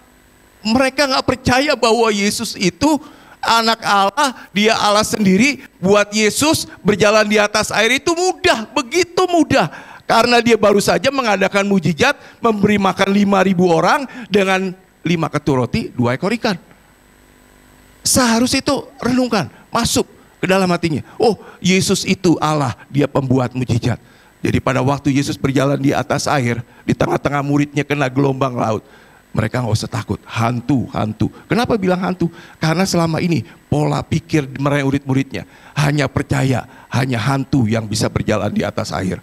mereka nggak percaya bahwa Yesus itu anak Allah, dia Allah sendiri. Buat Yesus berjalan di atas air itu mudah, begitu mudah. Karena dia baru saja mengadakan mujizat, memberi makan 5.000 orang dengan 5 ketul roti, 2 ekor ikan. Seharusnya itu renungkan, masuk ke dalam hatinya. Oh, Yesus itu Allah, dia pembuat mujizat. Jadi pada waktu Yesus berjalan di atas air, di tengah-tengah muridnya kena gelombang laut, mereka nggak usah takut, hantu. Kenapa bilang hantu? Karena selama ini pola pikir murid-muridnya hanya percaya, hanya hantu yang bisa berjalan di atas air.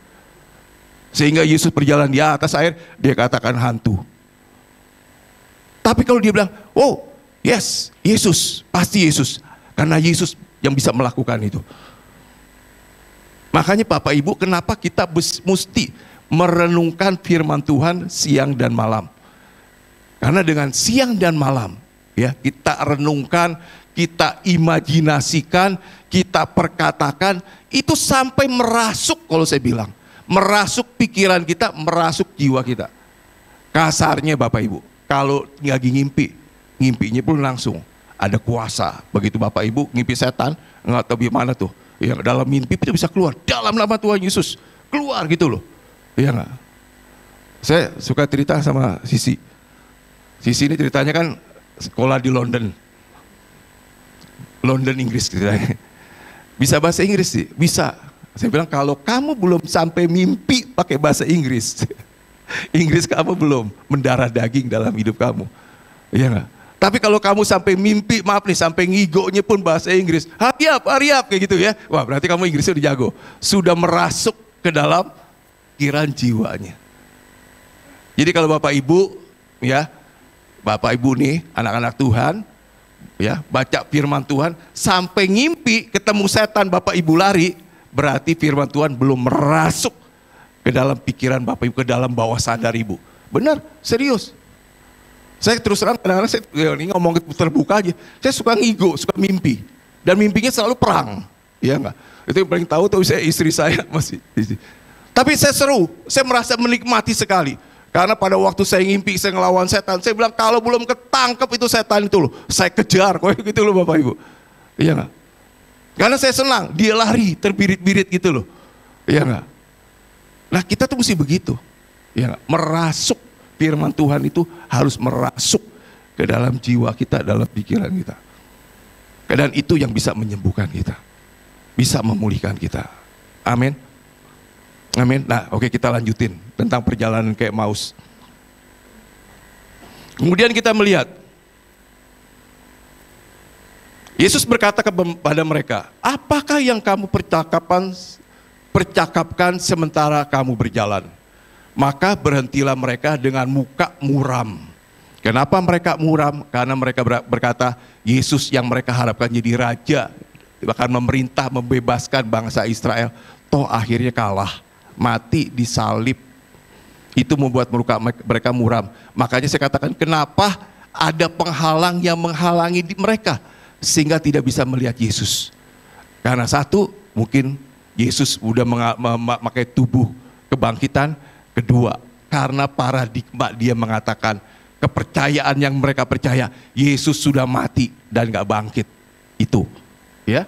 Sehingga Yesus berjalan di atas air, dia katakan hantu. Tapi kalau dia bilang, oh yes, Yesus, pasti Yesus. Karena Yesus yang bisa melakukan itu. Makanya Bapak Ibu, kenapa kita mesti merenungkan firman Tuhan siang dan malam? Karena dengan siang dan malam, ya, kita renungkan, kita imajinasikan, kita perkatakan, itu sampai merasuk, kalau saya bilang, merasuk pikiran kita, merasuk jiwa kita. Kasarnya Bapak Ibu, kalau lagi ngimpinya pun langsung ada kuasa. Begitu Bapak Ibu ngimpi setan, nggak tahu gimana tuh, ya, dalam mimpi itu bisa keluar, dalam nama Tuhan Yesus, keluar gitu loh, iya nggak? Saya suka cerita sama Sisi ini ceritanya kan sekolah di London, Inggris ceritanya. Bisa bahasa Inggris sih, bisa. Saya bilang kalau kamu belum sampai mimpi pakai bahasa Inggris, Inggris kamu belum mendarah daging dalam hidup kamu, iya nggak? Tapi kalau kamu sampai mimpi, maaf nih, sampai ngigonya pun bahasa Inggris, hurry up, kayak gitu ya, wah berarti kamu Inggrisnya udah jago, sudah merasuk ke dalam pikiran jiwanya. Jadi kalau Bapak Ibu, ya, Bapak Ibu nih, anak-anak Tuhan, ya, baca firman Tuhan, sampai ngimpi ketemu setan Bapak Ibu lari, berarti firman Tuhan belum merasuk ke dalam pikiran Bapak Ibu, ke dalam bawah sadar Ibu. Benar, serius. Saya terus terang kadang-kadang saya ini ngomong terbuka aja, saya suka ngigo, suka mimpi. Dan mimpinya selalu perang, ya enggak? Itu yang paling tahu saya istri saya masih. Tapi saya seru, saya merasa menikmati sekali. Karena pada waktu saya ngimpi, saya ngelawan setan, saya bilang kalau belum ketangkep itu setan itu loh, saya kejar, kok gitu loh Bapak Ibu. Iya nggak? Karena saya senang, dia lari terbirit-birit gitu loh. Iya nggak? Nah kita tuh mesti begitu. Iya nggak? Merasuk firman Tuhan itu harus merasuk ke dalam jiwa kita, dalam pikiran kita. Dan itu yang bisa menyembuhkan kita, bisa memulihkan kita. Amin. Amin. Nah, oke, kita lanjutin tentang perjalanan ke Emmaus. Kemudian kita melihat Yesus berkata kepada mereka, apakah yang kamu percakapkan sementara kamu berjalan? Maka berhentilah mereka dengan muka muram. Kenapa mereka muram? Karena mereka berkata, Yesus yang mereka harapkan jadi raja, bahkan memerintah, membebaskan bangsa Israel, toh akhirnya kalah. Mati disalib. Itu membuat mereka muram. Makanya saya katakan, kenapa ada penghalang yang menghalangi mereka sehingga tidak bisa melihat Yesus? Karena satu, mungkin Yesus sudah memakai tubuh kebangkitan. Kedua, karena paradigma dia mengatakan kepercayaan yang mereka percaya Yesus sudah mati dan gak bangkit. Itu, ya.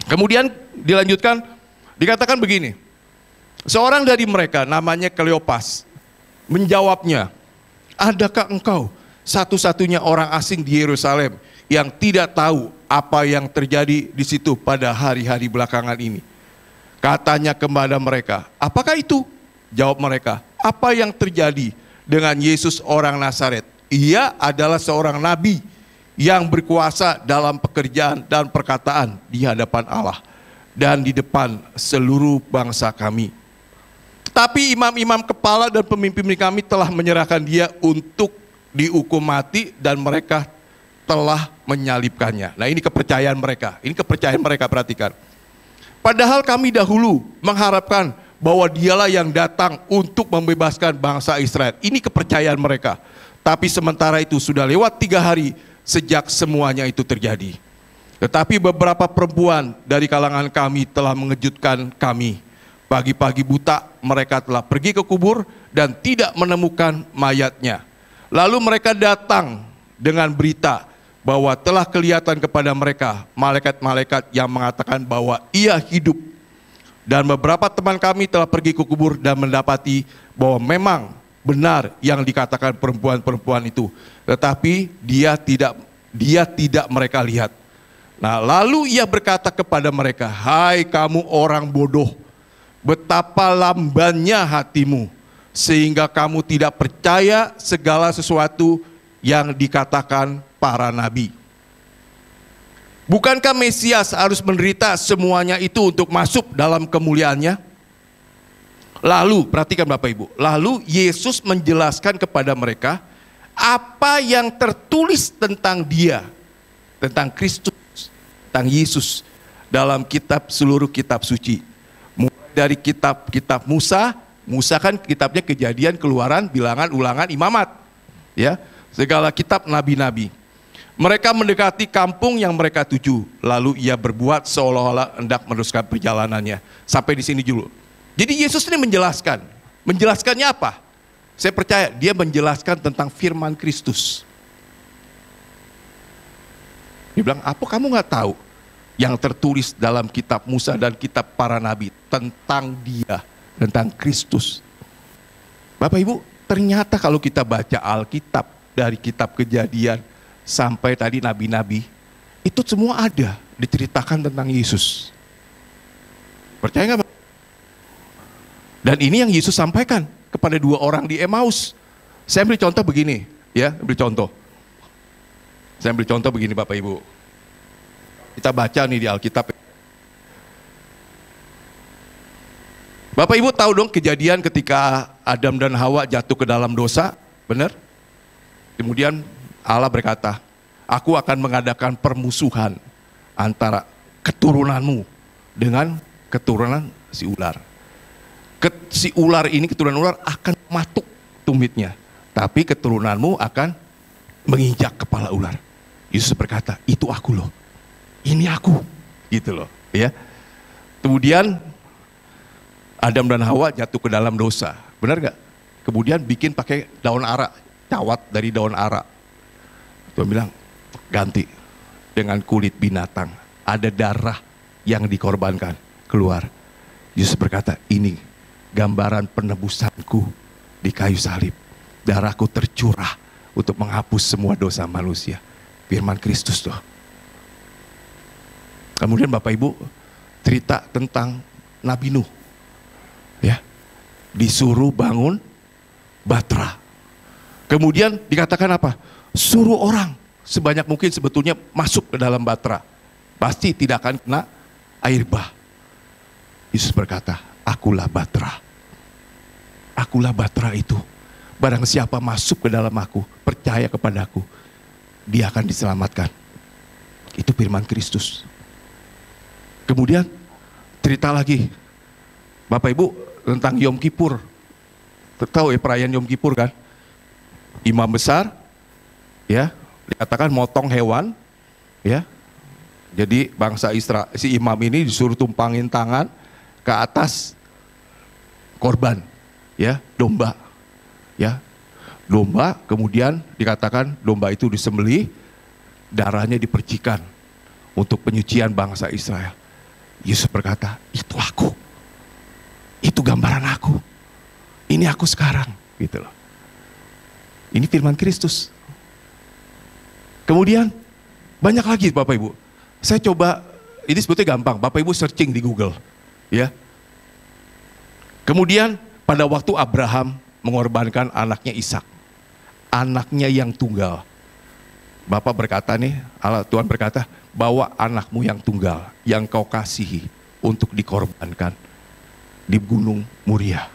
Kemudian dilanjutkan, dikatakan begini. Seorang dari mereka namanya Kleopas menjawabnya, adakah engkau satu-satunya orang asing di Yerusalem yang tidak tahu apa yang terjadi di situ pada hari-hari belakangan ini? Katanya kepada mereka, apakah itu? Jawab mereka, apa yang terjadi dengan Yesus orang Nazaret? Ia adalah seorang nabi yang berkuasa dalam pekerjaan dan perkataan di hadapan Allah dan di depan seluruh bangsa kami. Tapi imam-imam kepala dan pemimpin kami telah menyerahkan dia untuk dihukum mati dan mereka telah menyalibkannya. Nah, ini kepercayaan mereka. Ini kepercayaan mereka, perhatikan. Padahal kami dahulu mengharapkan bahwa dialah yang datang untuk membebaskan bangsa Israel. Ini kepercayaan mereka. Tapi sementara itu sudah lewat 3 hari sejak semuanya itu terjadi. Tetapi beberapa perempuan dari kalangan kami telah mengejutkan kami. Pagi-pagi buta mereka telah pergi ke kubur dan tidak menemukan mayatnya. Lalu mereka datang dengan berita bahwa telah kelihatan kepada mereka malaikat-malaikat yang mengatakan bahwa ia hidup. Dan beberapa teman kami telah pergi ke kubur dan mendapati bahwa memang benar yang dikatakan perempuan-perempuan itu. Tetapi dia tidak mereka lihat. Nah, lalu ia berkata kepada mereka, hai kamu orang bodoh, betapa lambannya hatimu, sehingga kamu tidak percaya segala sesuatu yang dikatakan para nabi. Bukankah Mesias harus menderita semuanya itu untuk masuk dalam kemuliaannya? Lalu, perhatikan Bapak Ibu, lalu Yesus menjelaskan kepada mereka apa yang tertulis tentang dia, tentang Kristus, tentang Yesus dalam seluruh kitab suci. Mulai dari kitab Musa kan kitabnya Kejadian, Keluaran, Bilangan, Ulangan, Imamat, ya, segala kitab nabi-nabi. Mereka mendekati kampung yang mereka tuju, lalu ia berbuat seolah-olah hendak meneruskan perjalanannya. Sampai di sini dulu. Jadi Yesus ini menjelaskannya apa? Saya percaya dia menjelaskan tentang firman Kristus. Dia bilang, apa kamu nggak tahu yang tertulis dalam kitab Musa dan kitab para nabi tentang dia, tentang Kristus? Bapak Ibu, ternyata kalau kita baca Alkitab dari kitab Kejadian sampai tadi nabi-nabi, itu semua ada diceritakan tentang Yesus. Percaya nggak? Dan ini yang Yesus sampaikan kepada 2 orang di Emmaus. Saya beri contoh begini, ya, Saya beri contoh begini Bapak Ibu. Kita baca nih di Alkitab. Bapak Ibu tahu dong kejadian ketika Adam dan Hawa jatuh ke dalam dosa, benar? Kemudian Allah berkata, aku akan mengadakan permusuhan antara keturunanmu dengan keturunan si ular. Si ular ini, keturunan ular akan matuk tumitnya, tapi keturunanmu akan menginjak kepala ular. Yesus berkata, itu aku loh, ini aku, gitu loh, ya. Kemudian Adam dan Hawa jatuh ke dalam dosa, benar gak? Kemudian bikin pakai daun ara, cawat dari daun ara. Tuhan bilang, ganti dengan kulit binatang. Ada darah yang dikorbankan keluar. Yesus berkata, ini gambaran penebusanku di kayu salib. Darahku tercurah untuk menghapus semua dosa manusia. Firman Kristus tuh. Kemudian Bapak Ibu cerita tentang Nabi Nuh. Ya, disuruh bangun Batra. Kemudian dikatakan apa? Suruh orang sebanyak mungkin sebetulnya masuk ke dalam Batra. Pasti tidak akan kena air bah. Yesus berkata, akulah Batra. Akulah Batra itu. Barang siapa masuk ke dalam aku, percaya kepadaku, dia akan diselamatkan. Itu firman Kristus. Kemudian cerita lagi, Bapak Ibu, tentang Yom Kippur. Tahu ya perayaan Yom Kippur kan? Imam besar, ya, dikatakan motong hewan, ya. Jadi bangsa Israel, si imam ini disuruh tumpangin tangan ke atas korban, ya, domba, ya, domba. Kemudian dikatakan domba itu disembelih, darahnya dipercikan untuk penyucian bangsa Israel. Yesus berkata, itu aku, itu gambaran aku, ini aku sekarang, gitu loh. Ini firman Kristus. Kemudian banyak lagi Bapak Ibu. Saya coba, ini sebetulnya gampang, Bapak Ibu searching di Google, ya. Kemudian pada waktu Abraham mengorbankan anaknya Ishak, anaknya yang tunggal. Bapak berkata nih, Tuhan berkata, bawa anakmu yang tunggal, yang kau kasihi untuk dikorbankan di Gunung Muria.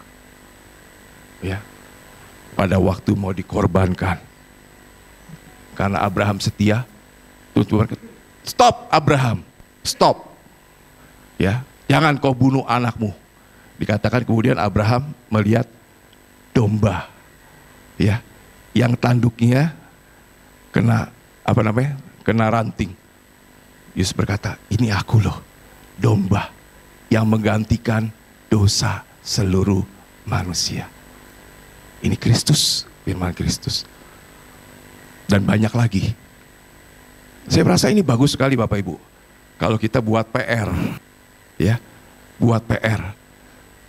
Ya, pada waktu mau dikorbankan, karena Abraham setia, Tuhan berkata, stop Abraham, stop. Ya, jangan kau bunuh anakmu. Dikatakan kemudian Abraham melihat domba, ya, yang tanduknya kena kena ranting. Yesus berkata, ini aku loh, domba yang menggantikan dosa seluruh manusia. Ini Kristus, firman Kristus. Dan banyak lagi. Saya merasa ini bagus sekali Bapak Ibu. Kalau kita buat PR, ya, buat PR.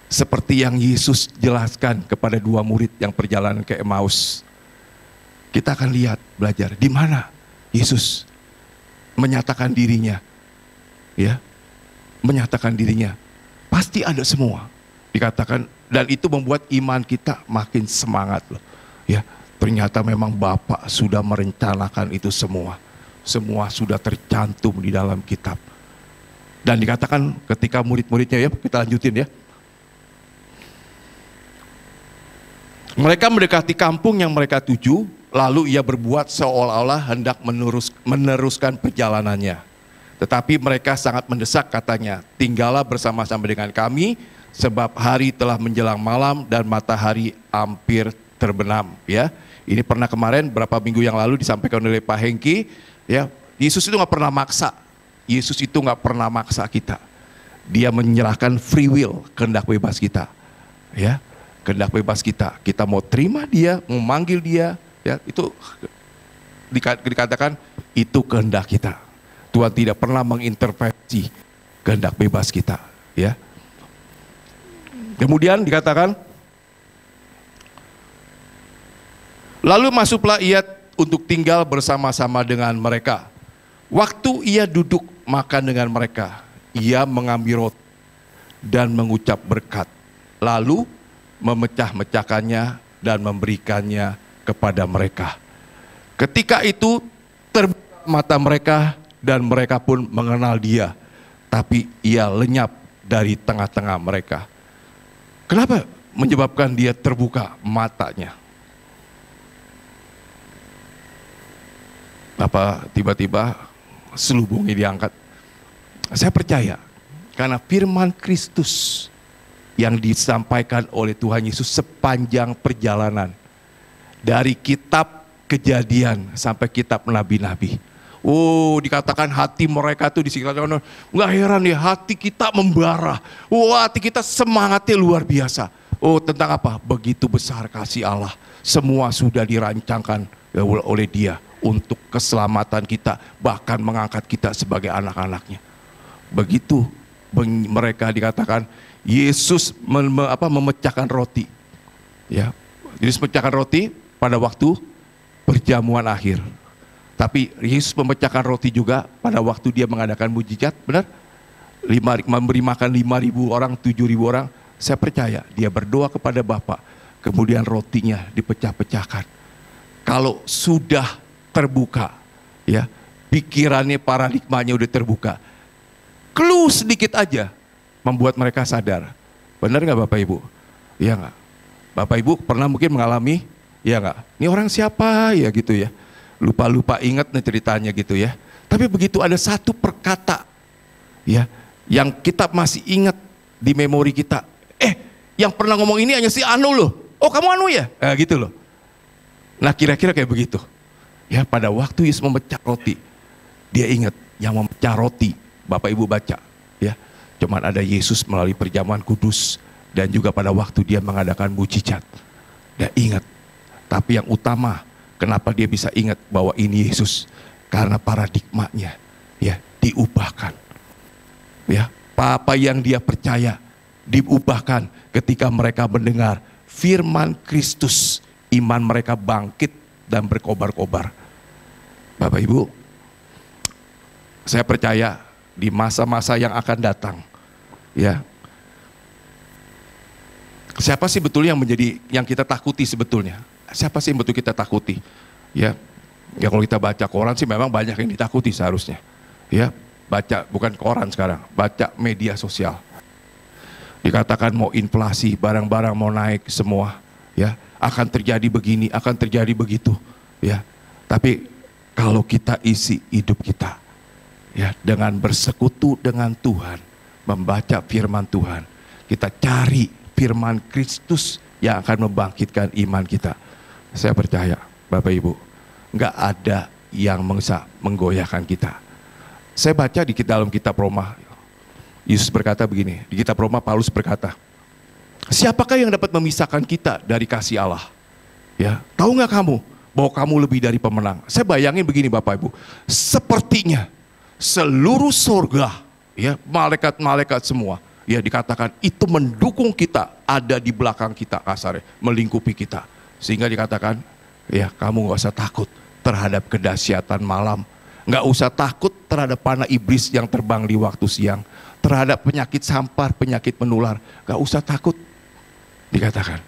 Seperti yang Yesus jelaskan kepada dua murid yang perjalanan ke Emmaus. Kita akan lihat, belajar di mana Yesus menyatakan dirinya, ya, menyatakan dirinya. Pasti ada semua dikatakan, dan itu membuat iman kita makin semangat loh. Ya, ternyata memang Bapa sudah merencanakan itu semua. Semua sudah tercantum di dalam kitab. Dan dikatakan ketika murid-muridnya, ya, kita lanjutin ya. Mereka mendekati kampung yang mereka tuju, lalu ia berbuat seolah-olah hendak meneruskan perjalanannya. Tetapi mereka sangat mendesak katanya, tinggallah bersama-sama dengan kami, sebab hari telah menjelang malam dan matahari hampir terbenam. Ya, ini pernah kemarin berapa minggu yang lalu disampaikan oleh Pak Hengki. Ya, Yesus itu nggak pernah maksa. Yesus itu nggak pernah maksa kita. Dia menyerahkan free will, kehendak bebas kita. Ya, kehendak bebas kita. Kita mau terima dia, mau manggil dia. Ya, itu dikatakan itu kehendak kita. Tuhan tidak pernah mengintervensi kehendak bebas kita, ya. Kemudian dikatakan, lalu masuklah ia untuk tinggal bersama-sama dengan mereka. Waktu ia duduk makan dengan mereka, ia mengambil roti dan mengucap berkat, lalu memecah-mecahkannya dan memberikannya kepada mereka. Ketika itu terbuka mata mereka dan mereka pun mengenal dia, tapi ia lenyap dari tengah-tengah mereka. Kenapa menyebabkan dia terbuka matanya? Apa tiba-tiba selubungnya diangkat? Saya percaya karena firman Kristus yang disampaikan oleh Tuhan Yesus sepanjang perjalanan dari kitab Kejadian sampai kitab nabi-nabi. Oh, dikatakan hati mereka tuh dikatakan, nggak heran ya, hati kita membara. Wah, hati kita semangatnya luar biasa. Oh, tentang apa? Begitu besar kasih Allah. Semua sudah dirancangkan oleh Dia untuk keselamatan kita, bahkan mengangkat kita sebagai anak-anaknya. Begitu mereka dikatakan Yesus memecahkan roti. Ya, Yesus memecahkan roti pada waktu perjamuan akhir. Tapi Yesus memecahkan roti juga pada waktu Dia mengadakan mujizat, benar? Memberi makan 5.000 orang, 7.000 orang. Saya percaya Dia berdoa kepada Bapa, kemudian rotinya dipecah-pecahkan. Kalau sudah terbuka, ya, pikirannya, paradigmanya udah terbuka, clue sedikit aja membuat mereka sadar. Benar nggak Bapak Ibu? Iya nggak? Bapak Ibu pernah mungkin mengalami, ya nggak? Ini orang siapa ya gitu ya? Lupa-lupa ingat nih ceritanya gitu ya. Tapi begitu ada satu perkata, ya, yang kita masih ingat di memori kita. Yang pernah ngomong ini hanya si Anu loh. Oh, kamu Anu ya? Gitu loh. Nah, kira-kira kayak begitu. Ya, pada waktu Yesus memecah roti, Dia ingat yang memecah roti. Bapak Ibu baca, ya. Cuman ada Yesus melalui perjamuan kudus dan juga pada waktu Dia mengadakan mujizat. Dia ingat. Tapi yang utama, kenapa dia bisa ingat bahwa ini Yesus? Karena paradigmanya, ya, diubahkan. Ya, apa yang dia percaya diubahkan ketika mereka mendengar firman Kristus. Iman mereka bangkit dan berkobar-kobar. Bapak Ibu, saya percaya di masa-masa yang akan datang, ya, siapa sih betulnya yang kita takuti sebetulnya? Siapa sih yang betul kita takuti? Ya, kalau kita baca koran sih memang banyak yang ditakuti seharusnya. Ya, baca bukan koran sekarang, baca media sosial. Dikatakan mau inflasi, barang-barang mau naik semua, ya, akan terjadi begini, akan terjadi begitu, ya. Tapi kalau kita isi hidup kita, ya, dengan bersekutu dengan Tuhan, membaca firman Tuhan, kita cari firman Kristus yang akan membangkitkan iman kita. Saya percaya, Bapak Ibu, nggak ada yang bisa menggoyahkan kita. Saya baca di dalam kitab Roma, Yesus berkata begini, di kitab Roma Paulus berkata, siapakah yang dapat memisahkan kita dari kasih Allah? Ya, tahu nggak kamu bahwa kamu lebih dari pemenang? Saya bayangin begini Bapak Ibu, sepertinya seluruh surga, ya, malaikat-malaikat semua, ya, dikatakan itu mendukung kita, ada di belakang kita kasarnya, melingkupi kita. Sehingga dikatakan, ya, kamu nggak usah takut terhadap kedahsyatan malam, nggak usah takut terhadap panah iblis yang terbang di waktu siang, terhadap penyakit sampar, penyakit menular, nggak usah takut. Dikatakan,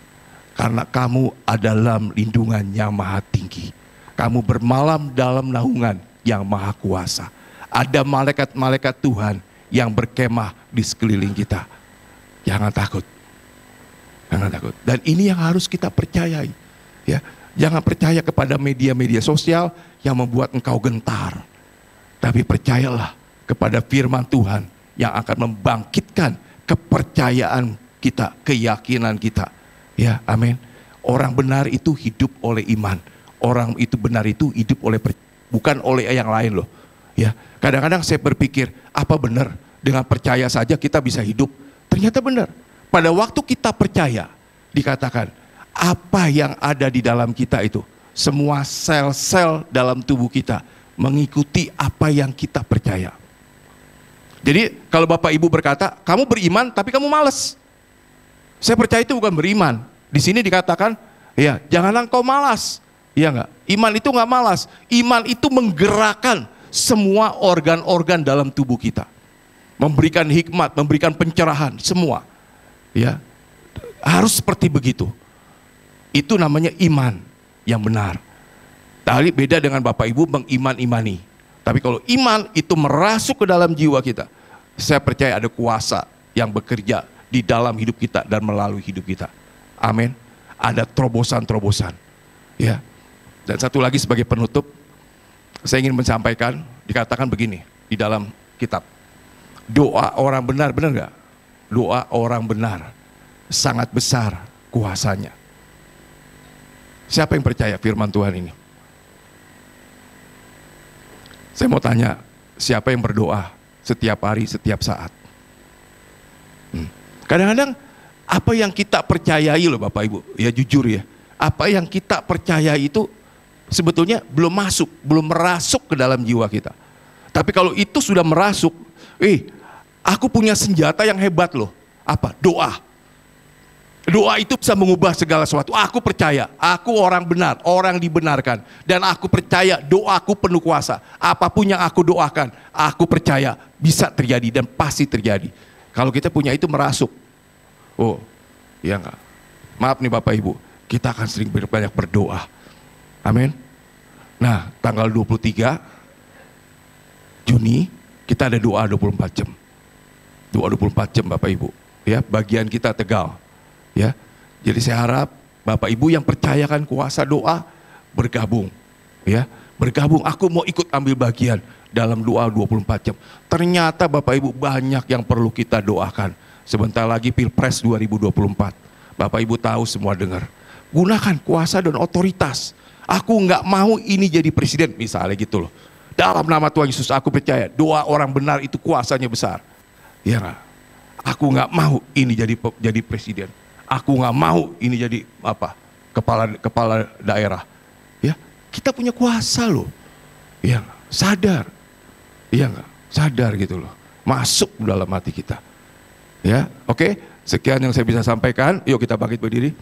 karena kamu adalah lindungan yang maha tinggi, kamu bermalam dalam naungan yang maha kuasa. Ada malaikat-malaikat Tuhan yang berkemah di sekeliling kita. Jangan takut. Jangan takut. Dan ini yang harus kita percayai. Ya, jangan percaya kepada media-media sosial yang membuat engkau gentar. Tapi percayalah kepada firman Tuhan yang akan membangkitkan kepercayaan kita, keyakinan kita. Ya, amin. Orang benar itu hidup oleh iman. Orang itu benar itu hidup oleh bukan oleh yang lain loh. Ya, kadang-kadang saya berpikir, apa benar dengan percaya saja kita bisa hidup? Ternyata benar. Pada waktu kita percaya, dikatakan apa yang ada di dalam kita itu, semua sel-sel dalam tubuh kita mengikuti apa yang kita percaya. Jadi kalau Bapak Ibu berkata, kamu beriman tapi kamu malas. Saya percaya itu bukan beriman. Di sini dikatakan, ya, janganlah engkau malas. Iya enggak? Iman itu enggak malas. Iman itu menggerakkan semua organ-organ dalam tubuh kita. Memberikan hikmat, memberikan pencerahan, semua. Ya, harus seperti begitu. Itu namanya iman yang benar. Tadi beda dengan Bapak Ibu mengiman-imani. Tapi kalau iman itu merasuk ke dalam jiwa kita, saya percaya ada kuasa yang bekerja di dalam hidup kita dan melalui hidup kita. Amin. Ada terobosan-terobosan. Ya. Dan satu lagi sebagai penutup, saya ingin menyampaikan, dikatakan begini di dalam kitab. Doa orang benar, benar nggak? Doa orang benar sangat besar kuasanya. Siapa yang percaya firman Tuhan ini? Saya mau tanya, siapa yang berdoa setiap hari, setiap saat? Kadang-kadang Apa yang kita percayai loh Bapak Ibu, ya jujur ya. Apa yang kita percayai itu sebetulnya belum masuk, belum merasuk ke dalam jiwa kita. Tapi kalau itu sudah merasuk, aku punya senjata yang hebat loh. Apa? Doa. Doa itu bisa mengubah segala sesuatu. Aku percaya, aku orang benar, orang dibenarkan. Dan aku percaya doaku penuh kuasa. Apapun yang aku doakan, aku percaya bisa terjadi dan pasti terjadi. Kalau kita punya itu merasuk. Oh, ya enggak. Maaf nih Bapak Ibu, kita akan sering banyak berdoa. Amin. Nah, tanggal 23 Juni kita ada doa 24 jam. Doa 24 jam Bapak Ibu. Ya, bagian kita Tegal. Ya, jadi saya harap Bapak Ibu yang percayakan kuasa doa bergabung, ya, bergabung. Aku mau ikut ambil bagian dalam doa 24 jam. Ternyata Bapak Ibu banyak yang perlu kita doakan. Sebentar lagi Pilpres 2024. Bapak Ibu tahu semua dengar. Gunakan kuasa dan otoritas. Aku nggak mau ini jadi presiden misalnya gitu loh. Dalam nama Tuhan Yesus aku percaya doa orang benar itu kuasanya besar. Ya nggak? Aku nggak mau ini jadi presiden. Aku nggak mau ini jadi apa, kepala daerah. Ya, kita punya kuasa loh. Ya, sadar. Iya nggak? Sadar gitu loh. Masuk dalam hati kita. Ya, oke. Sekian yang saya bisa sampaikan. Yuk kita bangkit berdiri.